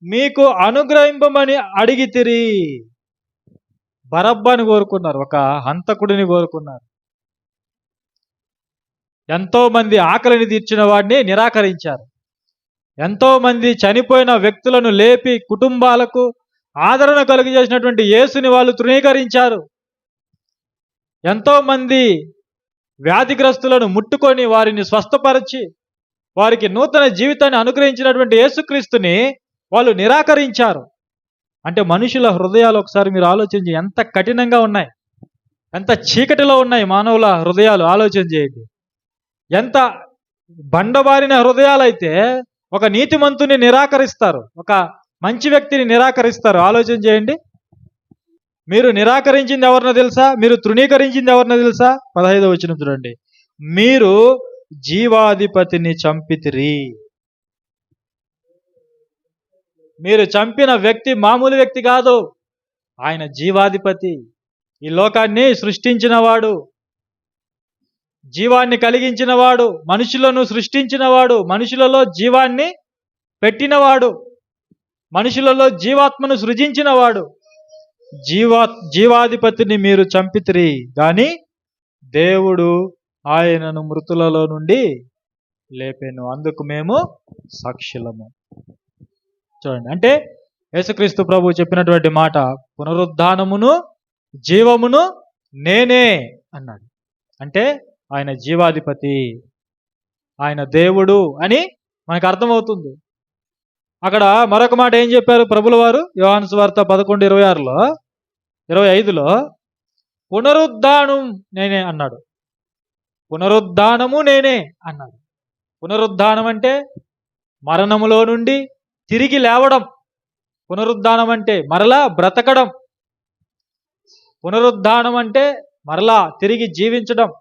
మీకు అనుగ్రహింపమని అడిగితిరి. బరబ్బాని కోరుకున్నారు, ఒక హంతకుడిని కోరుకున్నారు. ఎంతో మంది ఆకలిని తీర్చిన వాడిని నిరాకరించారు. ఎంతో మంది చనిపోయిన వ్యక్తులను లేపి కుటుంబాలకు ఆదరణ కలుగజేసినటువంటి యేసుని వాళ్ళు తృణీకరించారు. ఎంతో మంది వ్యాధిగ్రస్తులను ముట్టుకొని వారిని స్వస్థపరిచి వారికి నూతన జీవితాన్ని అనుగ్రహించినటువంటి యేసుక్రీస్తుని వాళ్ళు నిరాకరించారు. అంటే మనుషుల హృదయాలు ఒకసారి మీరు ఆలోచించి ఎంత కఠినంగా ఉన్నాయి, ఎంత చీకటిలో ఉన్నాయి మానవుల హృదయాలు. ఆలోచన చేయండి. ఎంత బండబారిన హృదయాలైతే ఒక నీతిమంతుని నిరాకరిస్తారు, ఒక మంచి వ్యక్తిని నిరాకరిస్తారు. ఆలోచన చేయండి. మీరు నిరాకరించింది ఎవరినో తెలుసా? మీరు తృణీకరించింది ఎవరినో తెలుసా? 15వ వచనం చూడండి. మీరు జీవాధిపతిని చంపితిరి. మీరు చంపిన వ్యక్తి మామూలు వ్యక్తి కాదు, ఆయన జీవాధిపతి. ఈ లోకాన్ని సృష్టించినవాడు, జీవాన్ని కలిగించినవాడు, మనుషులను సృష్టించినవాడు, మనుషులలో జీవాన్ని పెట్టినవాడు, మనుషులలో జీవాత్మను సృజించినవాడు. జీవాధిపతిని మీరు చంపితిరి గాని దేవుడు ఆయనను మృతులలో నుండి లేపెను, అందుకు మేము సాక్షులము. చూడండి, అంటే యేసుక్రీస్తు ప్రభు చెప్పినటువంటి మాట, పునరుద్ధానమును జీవమును నేనే అన్నాడు. అంటే ఆయన జీవాధిపతి, ఆయన దేవుడు అని మనకు అర్థమవుతుంది. అక్కడ మరొక మాట ఏం చెప్పారు ప్రభుల వారు? యోహాను సువార్త 11:26లో 25లో పునరుద్ధానం నేనే అన్నాడు. పునరుద్ధానము నేనే అన్నాడు. పునరుద్ధానం అంటే మరణములో నుండి తిరిగి లేవడం. పునరుద్ధానం అంటే మరలా బ్రతకడం. పునరుద్ధానం అంటే మరలా తిరిగి జీవించడం.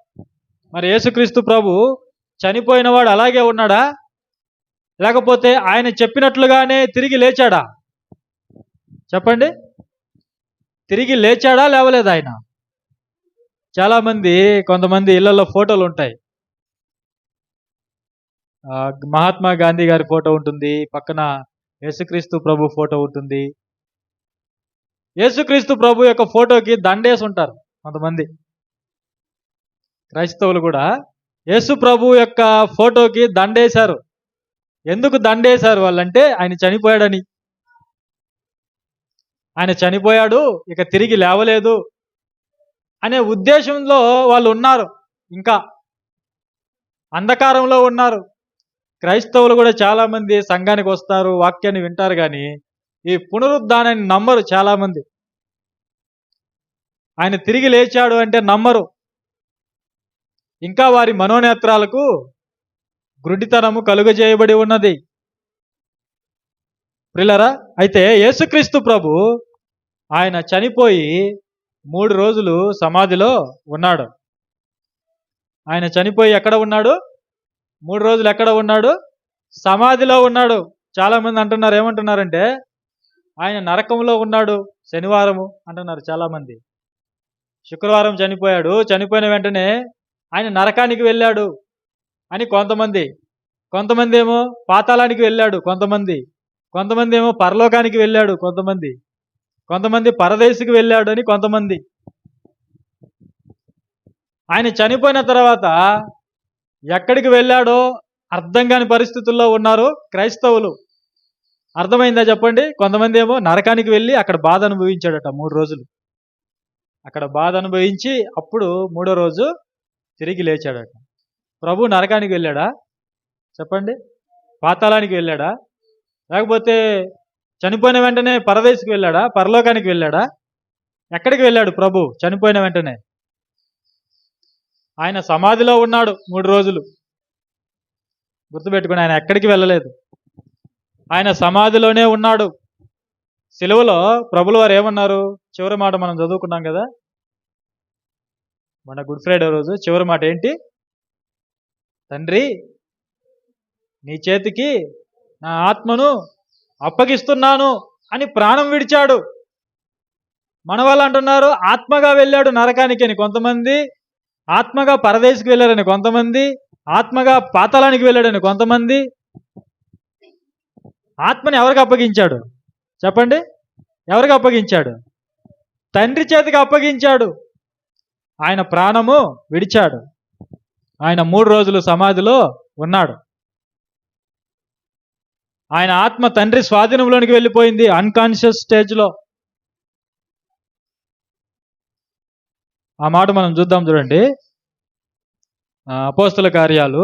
మరి యేసుక్రీస్తు ప్రభు చనిపోయినవాడు అలాగే ఉన్నాడా? లేకపోతే ఆయన చెప్పినట్లుగానే తిరిగి లేచాడా? చెప్పండి. తిరిగి లేచాడా లేవలేదు ఆయన? చాలామంది, కొంతమంది ఇళ్లలో ఫోటోలు ఉంటాయి. మహాత్మా గాంధీ గారి ఫోటో ఉంటుంది, పక్కన యేసుక్రీస్తు ప్రభు ఫోటో ఉంటుంది. యేసుక్రీస్తు ప్రభు యొక్క ఫోటోకి దండేసి ఉంటారు కొంతమంది క్రైస్తవులు కూడా. యేసు ప్రభు యొక్క ఫోటోకి దండేశారు. ఎందుకు దండేశారు వాళ్ళంటే ఆయన చనిపోయాడని. ఆయన చనిపోయాడు, ఇక తిరిగి లేవలేదు అనే ఉద్దేశంలో వాళ్ళు ఉన్నారు. ఇంకా అంధకారంలో ఉన్నారు. క్రైస్తవులు కూడా చాలామంది సంఘానికి వస్తారు, వాక్యాన్ని వింటారు, కానీ ఈ పునరుద్ధానాన్ని నమ్మరు చాలామంది. ఆయన తిరిగి లేచాడు అంటే నమ్మరు. ఇంకా వారి మనోనేత్రాలకు గుడ్డితనము కలుగజేయబడి ఉన్నది. ప్రియులారా, అయితే యేసుక్రీస్తు ప్రభు ఆయన చనిపోయి 3 రోజులు సమాధిలో ఉన్నాడు. ఆయన చనిపోయి ఎక్కడ ఉన్నాడు? 3 రోజులు ఎక్కడ ఉన్నాడు? సమాధిలో ఉన్నాడు. చాలామంది అంటున్నారు, ఏమంటున్నారంటే ఆయన నరకంలో ఉన్నాడు శనివారము అంటున్నారు చాలామంది. శుక్రవారం చనిపోయాడు, చనిపోయిన వెంటనే ఆయన నరకానికి వెళ్ళాడు అని కొంతమంది. కొంతమంది ఏమో పాతాళానికి వెళ్ళాడు, కొంతమంది ఏమో పరలోకానికి వెళ్ళాడు, కొంతమంది పరదేశికి వెళ్ళాడు అని కొంతమంది. ఆయన చనిపోయిన తర్వాత ఎక్కడికి వెళ్ళాడో అర్థం కాని పరిస్థితుల్లో ఉన్నారు క్రైస్తవులు. అర్థమైందా చెప్పండి? కొంతమంది ఏమో నరకానికి వెళ్ళి అక్కడ బాధ అనుభవించాడట 3 రోజులు. అక్కడ బాధ అనుభవించి అప్పుడు 3వ రోజు తిరిగి లేచాడట. ప్రభు నరకానికి వెళ్ళాడా చెప్పండి? పాతాళానికి వెళ్ళాడా? లేకపోతే చనిపోయిన వెంటనే పరదేశికి వెళ్ళాడా? పరలోకానికి వెళ్ళాడా? ఎక్కడికి వెళ్ళాడు ప్రభు చనిపోయిన వెంటనే? ఆయన సమాధిలో ఉన్నాడు 3 రోజులు. గుర్తుపెట్టుకుని, ఆయన ఎక్కడికి వెళ్ళలేదు, ఆయన సమాధిలోనే ఉన్నాడు. సిలువలో ప్రభుల వారు ఏమన్నారు? చివరి మాట మనం చదువుకున్నాం కదా మన గుడ్ ఫ్రైడే రోజు. చివరి మాట ఏంటి? తండ్రి, నీ చేతికి నా ఆత్మను అప్పగిస్తున్నాను అని ప్రాణం విడిచాడు. మన వాళ్ళు అంటున్నారు ఆత్మగా వెళ్ళాడు నరకానికి అని కొంతమంది, ఆత్మగా పరదేశికి వెళ్ళారని కొంతమంది, ఆత్మగా పాతాళానికి వెళ్ళాడని కొంతమంది. ఆత్మని ఎవరికి అప్పగించాడు చెప్పండి? ఎవరికి అప్పగించాడు? తండ్రి చేతికి అప్పగించాడు. ఆయన ప్రాణము విడిచాడు. ఆయన 3 రోజులు సమాధిలో ఉన్నాడు. ఆయన ఆత్మ తండ్రి స్వాధీనంలోనికి వెళ్ళిపోయింది అన్కాన్షియస్ స్టేజ్లో. ఆ మాట మనం చూద్దాం, చూడండి. అపోస్తల కార్యాలు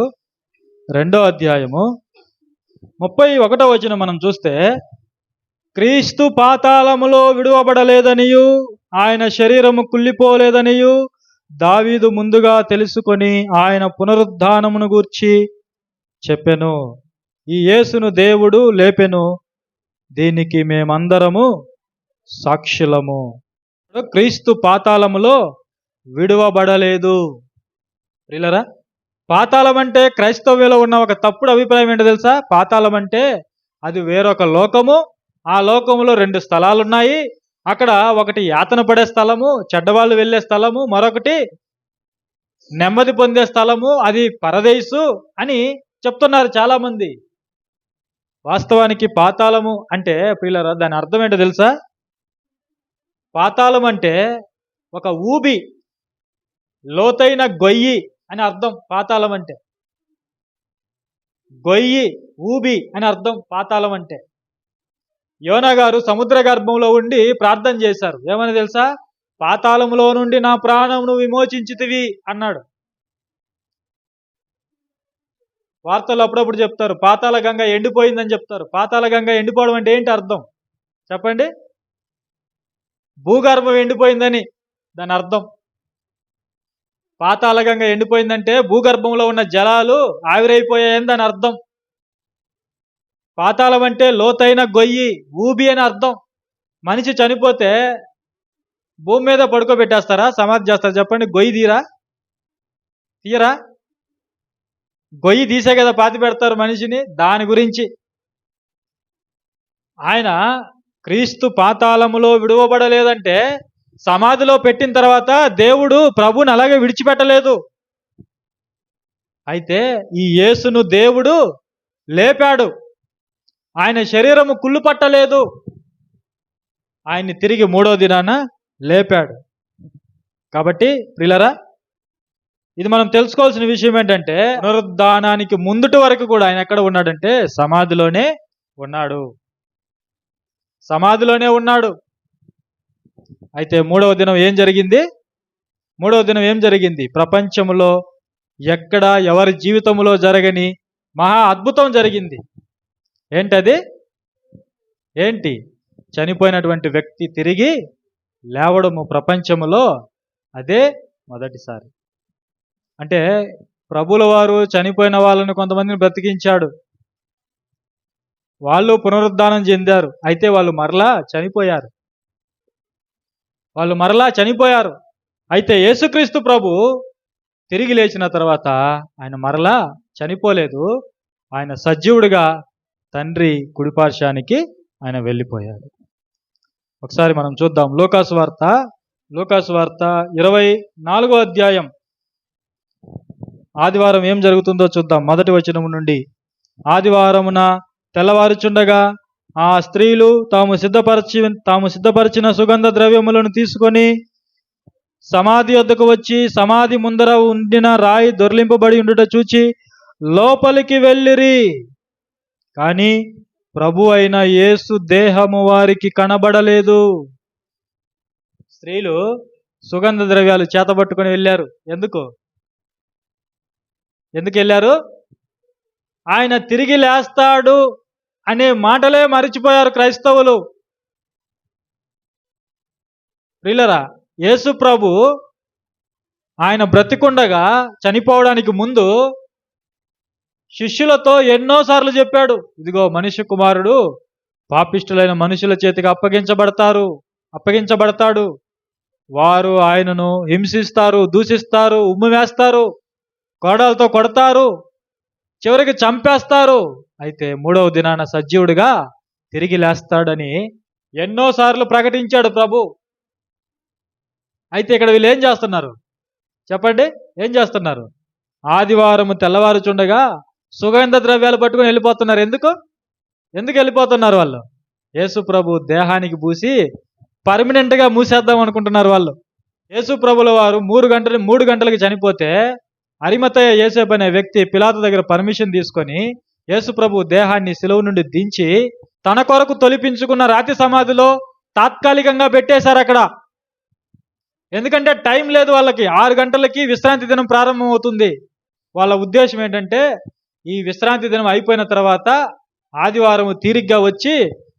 2వ అధ్యాయము 31వ వచనం మనం చూస్తే, క్రీస్తు పాతాళములో విడువబడలేదనియు ఆయన శరీరము కుళ్ళిపోలేదనియు దావీదు ముందుగా తెలుసుకొని ఆయన పునరుద్ధానమును గూర్చి చెప్పెను. ఈ యేసును దేవుడు లేపెను, దీనికి మేమందరము సాక్షులము. క్రీస్తు పాతాళములో విడువబడలేదు. ప్రియులారా, పాతాళం అంటే క్రైస్తవ్యంలో ఉన్న ఒక తప్పుడు అభిప్రాయం ఏంటో తెలుసా? పాతాళం అంటే అది వేరొక లోకము. ఆ లోకములో 2 స్థలాలు ఉన్నాయి. అక్కడ ఒకటి యాతన పడే స్థలము, చెడ్డవాళ్ళు వెళ్ళే స్థలము, మరొకటి నెమ్మది పొందే స్థలము, అది పరదేశు అని చెప్తున్నారు చాలామంది. వాస్తవానికి పాతాళము అంటే ప్రియులారా, దాని అర్థం ఏంటో తెలుసా? పాతాళం అంటే ఒక ఊబి, లోతైన గొయ్యి అని అర్థం. పాతాళం అంటే గొయ్యి, ఊబి అని అర్థం పాతాళం అంటే. యోనా గారు సముద్ర గర్భంలో ఉండి ప్రార్థన చేశారు. ఏమని తెలుసా? పాతాళములో నుండి నా ప్రాణమును విమోచించితివి అన్నాడు. వార్తలు అప్పుడప్పుడు చెప్తారు పాతాళ గంగ ఎండిపోయిందని చెప్తారు. పాతాళ గంగ ఎండిపోవడం అంటే ఏంటి అర్థం చెప్పండి? భూగర్భం ఎండిపోయిందని దాని అర్థం. పాతాళ గంగ ఎండిపోయిందంటే భూగర్భంలో ఉన్న జలాలు ఆవిరైపోయాయని దాని అర్థం. పాతాళం అంటే లోతైన గొయ్యి, ఊబి అని అర్థం. మనిషి చనిపోతే భూమి మీద పడుకోబెట్టేస్తారా? సమాధి చేస్తారా? చెప్పండి. గొయ్యి తీయరా? గొయ్యి తీసే కదా పాతి పెడతారు మనిషిని. దాని గురించి ఆయన క్రీస్తు పాతాళములో విడువబడలేదంటే సమాధిలో పెట్టిన తర్వాత దేవుడు ప్రభుని అలాగే విడిచిపెట్టలేదు. అయితే ఈ యేసును దేవుడు లేపాడు. ఆయన శరీరము కుళ్ళు పట్టలేదు. ఆయన్ని తిరిగి 3వ దినాన లేపాడు. కాబట్టి ప్రియులారా, ఇది మనం తెలుసుకోవాల్సిన విషయం ఏంటంటే, పునరుద్ధానానికి ముందుటి వరకు కూడా ఆయన ఎక్కడ ఉన్నాడంటే సమాధిలోనే ఉన్నాడు. సమాధిలోనే ఉన్నాడు. అయితే 3వ దినం ఏం జరిగింది? 3వ దినం ఏం జరిగింది? ప్రపంచంలో ఎక్కడ ఎవరి జీవితంలో జరగని మహా అద్భుతం జరిగింది. ఏంటది? ఏంటి? చనిపోయినటువంటి వ్యక్తి తిరిగి లేవడము ప్రపంచంలో అదే మొదటిసారి. అంటే ప్రభుల వారు చనిపోయిన వాళ్ళని కొంతమందిని బ్రతికించాడు. వాళ్ళు పునరుద్ధానం చెందారు. అయితే వాళ్ళు మరలా చనిపోయారు. అయితే యేసుక్రీస్తు ప్రభు తిరిగి లేచిన తర్వాత ఆయన మరలా చనిపోలేదు. ఆయన సజీవుడిగా తండ్రి కుడిపార్శ్వానికి ఆయన వెళ్ళిపోయాడు. ఒకసారి మనం చూద్దాం. లూకాసు వార్త 24వ అధ్యాయం. ఆదివారం ఏం జరుగుతుందో చూద్దాం. 1వ వచనం నుండి. ఆదివారమున తెల్లవారుచుండగా ఆ స్త్రీలు తాము సిద్ధపరిచిన సుగంధ ద్రవ్యములను తీసుకొని సమాధి వద్దకు వచ్చి సమాధి ముందర ఉండిన రాయి దొర్లింపబడి ఉండుట చూచి లోపలికి వెళ్ళిరి. కానీ ప్రభు అయిన యేసు దేహము వారికి కనబడలేదు. స్త్రీలు సుగంధ ద్రవ్యాలు చేతబట్టుకొని వెళ్ళారు. ఎందుకు వెళ్ళారు? ఆయన తిరిగి లేస్తాడు అనే మాటలే మరిచిపోయారు క్రైస్తవులు. ప్రియులారా, యేసు ప్రభు ఆయన బ్రతికుండగా చనిపోవడానికి ముందు శిష్యులతో ఎన్నోసార్లు చెప్పాడు, ఇదిగో మనిషి కుమారుడు పాపిష్టులైన మనుషుల చేతికి అప్పగించబడతాడు. వారు ఆయనను హింసిస్తారు, దూషిస్తారు, ఉమ్మి వేస్తారు, కోడలతో కొడతారు, చివరికి చంపేస్తారు. అయితే 3వ దినాన సజీవుడిగా తిరిగి లేస్తాడని ఎన్నోసార్లు ప్రకటించాడు ప్రభు. అయితే ఇక్కడ వీళ్ళు ఏం చేస్తున్నారు చెప్పండి? ఏం చేస్తున్నారు? ఆదివారం తెల్లవారుచుండగా సుగంధ ద్రవ్యాలు పట్టుకొని వెళ్ళిపోతున్నారు. ఎందుకు వెళ్ళిపోతున్నారు వాళ్ళు? యేసు ప్రభు దేహానికి పూసి పర్మనెంట్గా మూసేద్దాం అనుకుంటున్నారు వాళ్ళు. యేసు ప్రభుల వారు 3 గంటలకి చనిపోతే అరిమతయ యోసేపు అనే వ్యక్తి పిలాతు దగ్గర పర్మిషన్ తీసుకొని యేసు ప్రభు దేహాన్ని సిలువ నుండి దించి తన కొరకు తొలిపించుకున్న రాతి సమాధిలో తాత్కాలికంగా పెట్టేశారు అక్కడ. ఎందుకంటే టైం లేదు వాళ్ళకి. 6 గంటలకి విశ్రాంతి దినం ప్రారంభం అవుతుంది. వాళ్ళ ఉద్దేశం ఏంటంటే ఈ విశ్రాంతి దినం అయిపోయిన తర్వాత ఆదివారం తీరిగ్గా వచ్చి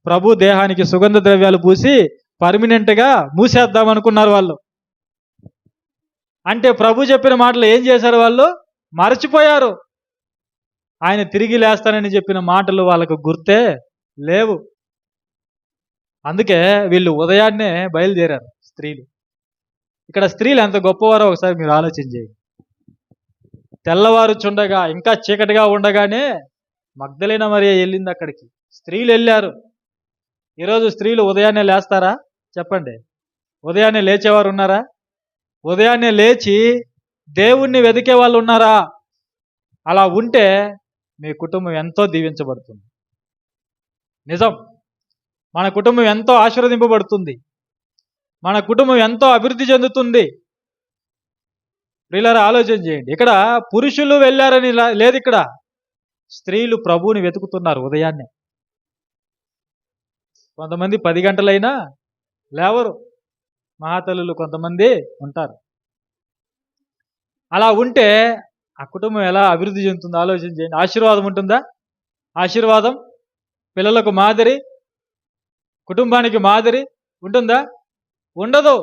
ప్రభు దేహానికి సుగంధ ద్రవ్యాలు పూసి పర్మినెంట్గా మూసేద్దాం అనుకున్నారు వాళ్ళు. అంటే ప్రభు చెప్పిన మాటలు ఏం చేశారు వాళ్ళు? మరచిపోయారు. ఆయన తిరిగి లేస్తానని చెప్పిన మాటలు వాళ్ళకు గుర్తే లేవు. అందుకే వీళ్ళు ఉదయాన్నే బయలుదేరారు స్త్రీలు. ఇక్కడ స్త్రీలు ఎంత గొప్పవారో ఒకసారి మీరు ఆలోచన చేయండి. తెల్లవారుచుండగా ఇంకా చీకటిగా ఉండగానే మగ్దలేన మరియ వెళ్ళింది అక్కడికి. స్త్రీలు వెళ్ళారు. ఈరోజు స్త్రీలు ఉదయాన్నే లేస్తారా? చెప్పండి. ఉదయాన్నే లేచేవారు ఉన్నారా? ఉదయాన్నే లేచి దేవుణ్ణి వెతికే వాళ్ళు ఉన్నారా? అలా ఉంటే మీ కుటుంబం ఎంతో దీవించబడుతుంది. నిజం, మన కుటుంబం ఎంతో ఆశీర్వదింపబడుతుంది. మన కుటుంబం ఎంతో అభివృద్ధి చెందుతుంది. ప్రియులారా, ఆలోచన చేయండి. ఇక్కడ పురుషులు వెళ్ళారని లేదు, ఇక్కడ స్త్రీలు ప్రభువుని వెతుకుతున్నారు ఉదయాన్నే. కొంతమంది 10 గంటలైనా లేవరు. మహాతల్లులు కొంతమంది ఉంటారు. అలా ఉంటే ఆ కుటుంబం ఎలా అభివృద్ధి చెందుతుందో ఆలోచన చేయండి. ఆశీర్వాదం ఉంటుందా? ఆశీర్వాదం, పిల్లలకు మాదిరి, కుటుంబానికి మాదిరి ఉంటుందా? ఉండదు.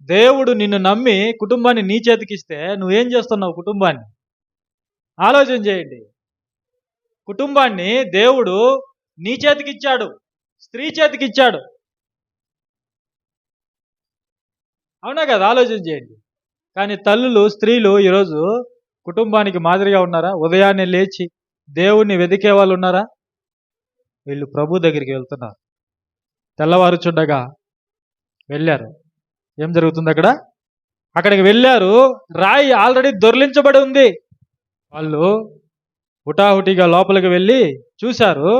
దేవుడు నిన్ను నమ్మి కుటుంబాన్ని నీ చేతికిస్తే నువ్వేం చేస్తున్నావు? కుటుంబాన్ని ఆలోచన చేయండి. కుటుంబాన్ని దేవుడు నీ చేతికిచ్చాడు, స్త్రీ చేతికిచ్చాడు. అవునా కదా? ఆలోచన చేయండి. కానీ తల్లులు, స్త్రీలు ఈరోజు కుటుంబానికి మాదిరిగా ఉన్నారా? ఉదయాన్నే లేచి దేవుణ్ణి వెతికే వాళ్ళు ఉన్నారా? వీళ్ళు ప్రభు దగ్గరికి వెళ్తున్నారు. తెల్లవారుచుండగా వెళ్ళారు. ఏం జరుగుతుంది అక్కడ? అక్కడికి వెళ్ళారు. రాయి ఆల్రెడీ దొర్లించబడి ఉంది. వాళ్ళు హుటాహుటిగా లోపలికి వెళ్ళి చూశారు.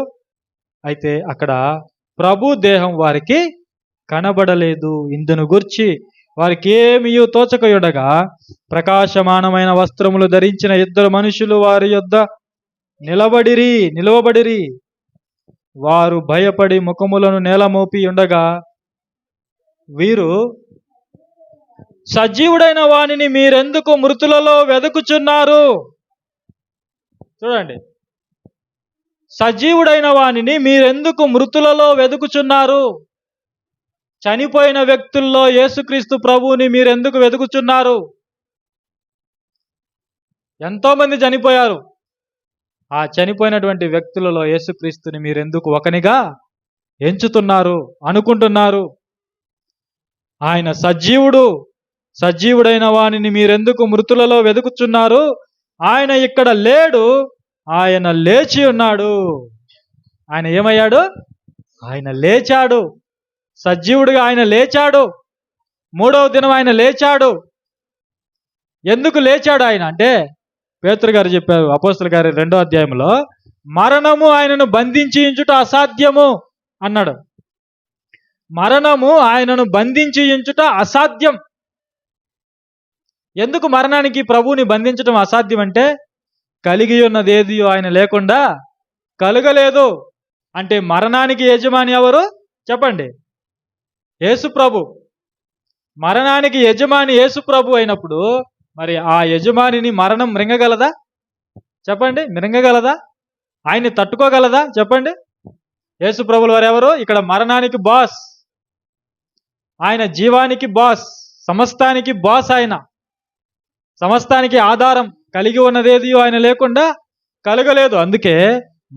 అయితే అక్కడ ప్రభు దేహం వారికి కనబడలేదు. ఇందును గుర్చి వారికి ఏమీ తోచకయుడగా ప్రకాశమానమైన వస్త్రములు ధరించిన 2 మనుషులు వారి యొద్ద నిలవబడిరి. వారు భయపడి ముఖములను నేలమోపి ఉండగా, వీరు సజీవుడైన వానిని మీరెందుకు మృతులలో వెదుకుచున్నారు? చూడండి, సజీవుడైన వానిని మీరెందుకు మృతులలో వెదుకుచున్నారు? చనిపోయిన వ్యక్తుల్లో యేసుక్రీస్తు ప్రభువుని మీరెందుకు వెతుకుచున్నారు? ఎంతో మంది చనిపోయారు. ఆ చనిపోయినటువంటి వ్యక్తులలో యేసుక్రీస్తుని మీరెందుకు ఒకనిగా ఎంచుతున్నారు, అనుకుంటున్నారు? ఆయన సజీవుడు. సజీవుడైన వానిని మీరెందుకు మృతులలో వెతుకుచున్నారు? ఆయన ఇక్కడ లేడు, ఆయన లేచి ఉన్నాడు. ఆయన ఏమయ్యాడు? ఆయన లేచాడు. సజీవుడిగా ఆయన లేచాడు. 3వ దినం ఆయన లేచాడు. ఎందుకు లేచాడు ఆయన అంటే, పేతురు గారు చెప్పారు అపోస్తలుల గారి 2వ అధ్యాయంలో, మరణము ఆయనను బంధించి ఉంచుట అసాధ్యము అన్నాడు. మరణము ఆయనను బంధించి ఉంచుట అసాధ్యం. ఎందుకు మరణానికి ప్రభువుని బంధించడం అసాధ్యం అంటే, కలిగి ఉన్నదేది ఆయన లేకుండా కలుగలేదు. అంటే మరణానికి యజమాని ఎవరు? చెప్పండి. యేసు ప్రభు. మరణానికి యజమాని యేసు ప్రభు అయినప్పుడు మరి ఆ యజమానిని మరణం మృంగగలదా? చెప్పండి. మృంగగలదా? ఆయన్ని తట్టుకోగలదా? చెప్పండి. యేసు ప్రభుల వారు ఎవరు? ఇక్కడ మరణానికి బాస్. ఆయన జీవానికి బాస్, సమస్తానికి బాస్. ఆయన సమస్తానికి ఆధారం. కలిగి ఉన్నదేది ఆయన లేకుండా కలగలేదు. అందుకే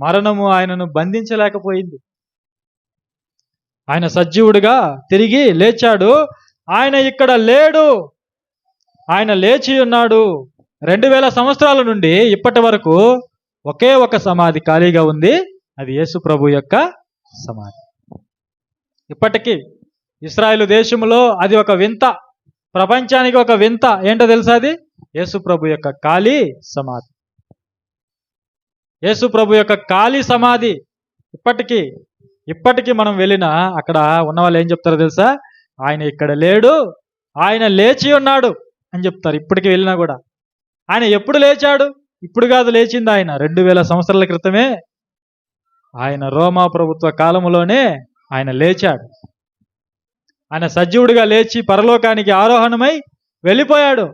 మరణము ఆయనను బంధించలేకపోయింది. ఆయన సజీవుడిగా తిరిగి లేచాడు. ఆయన ఇక్కడ లేడు, ఆయన లేచి ఉన్నాడు. 2000 సంవత్సరాల నుండి ఇప్పటి వరకు ఒకే ఒక సమాధి ఖాళీగా ఉంది. అది యేసు ప్రభు యొక్క సమాధి. ఇప్పటికీ ఇశ్రాయేలు దేశంలో అది ఒక వింత, ప్రపంచానికి ఒక వింత. ఏంటో తెలుసా? అది యేసు ప్రభు యొక్క ఖాళీ సమాధి. యేసు ప్రభు యొక్క ఖాళీ సమాధి. ఇప్పటికీ మనం వెళ్ళినా అక్కడ ఉన్న వాళ్ళు ఏం చెప్తారో తెలుసా? ఆయన ఇక్కడ లేడు, ఆయన లేచి ఉన్నాడు అని చెప్తారు ఇప్పటికి వెళ్ళినా కూడా. ఆయన ఎప్పుడు లేచాడు? ఇప్పుడు కాదు లేచింది ఆయన, 2000 సంవత్సరాల క్రితమే ఆయన రోమా ప్రభుత్వ కాలములోనే ఆయన లేచాడు. ఆయన సజీవుడిగా లేచి పరలోకానికి ఆరోహణమై వెళ్ళిపోయాడు.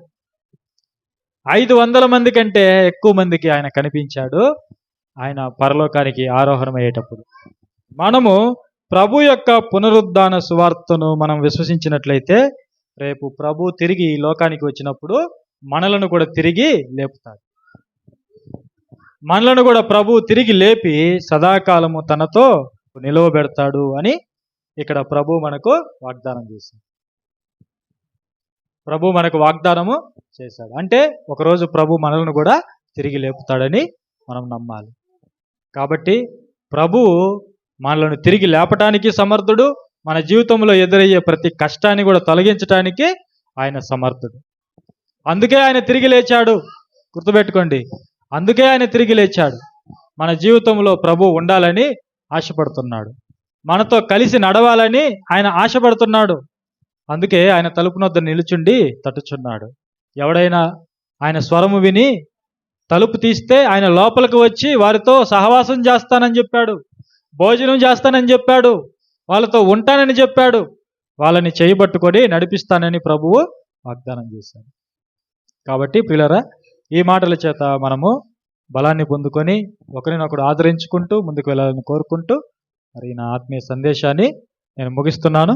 500 మంది కంటే ఎక్కువ మందికి ఆయన కనిపించాడు ఆయన పరలోకానికి ఆరోహణమయ్యేటప్పుడు. మనము ప్రభు యొక్క పునరుద్ధాన సువార్తను మనం విశ్వసించినట్లయితే రేపు ప్రభు తిరిగి ఈ లోకానికి వచ్చినప్పుడు మనలను కూడా తిరిగి లేపుతాడు. మనలను కూడా ప్రభు తిరిగి లేపి సదాకాలము తనతో నిలవబెడతాడు అని ఇక్కడ ప్రభు మనకు వాగ్దానం చేశాడు. ప్రభు మనకు వాగ్దానము చేశాడు. అంటే ఒకరోజు ప్రభు మనలను కూడా తిరిగి లేపుతాడని మనం నమ్మాలి. కాబట్టి ప్రభువు మనలను తిరిగి లేపటానికి సమర్థుడు. మన జీవితంలో ఎదురయ్యే ప్రతి కష్టాన్ని కూడా తొలగించటానికి ఆయన సమర్థుడు. అందుకే ఆయన తిరిగి లేచాడు. గుర్తుపెట్టుకోండి, అందుకే ఆయన తిరిగి లేచాడు. మన జీవితంలో ప్రభు ఉండాలని ఆశపడుతున్నాడు. మనతో కలిసి నడవాలని ఆయన ఆశపడుతున్నాడు. అందుకే ఆయన తలుపునొద్ద నిలుచుండి తట్టుచున్నాడు. ఎవడైనా ఆయన స్వరము విని తలుపు తీస్తే ఆయన లోపలికి వచ్చి వారితో సహవాసం చేస్తానని చెప్పాడు, భోజనం చేస్తానని చెప్పాడు, వాళ్ళతో ఉంటానని చెప్పాడు, వాళ్ళని చేయబట్టుకొని నడిపిస్తానని ప్రభువు వాగ్దానం చేశాడు. కాబట్టి ప్రియులారా, ఈ మాటల చేత మనము బలాన్ని పొందుకొని ఒకరినొకడు ఆదరించుకుంటూ ముందుకు వెళ్ళాలని కోరుకుంటూ మరి నా ఆత్మీయ సందేశాన్ని నేను ముగిస్తున్నాను.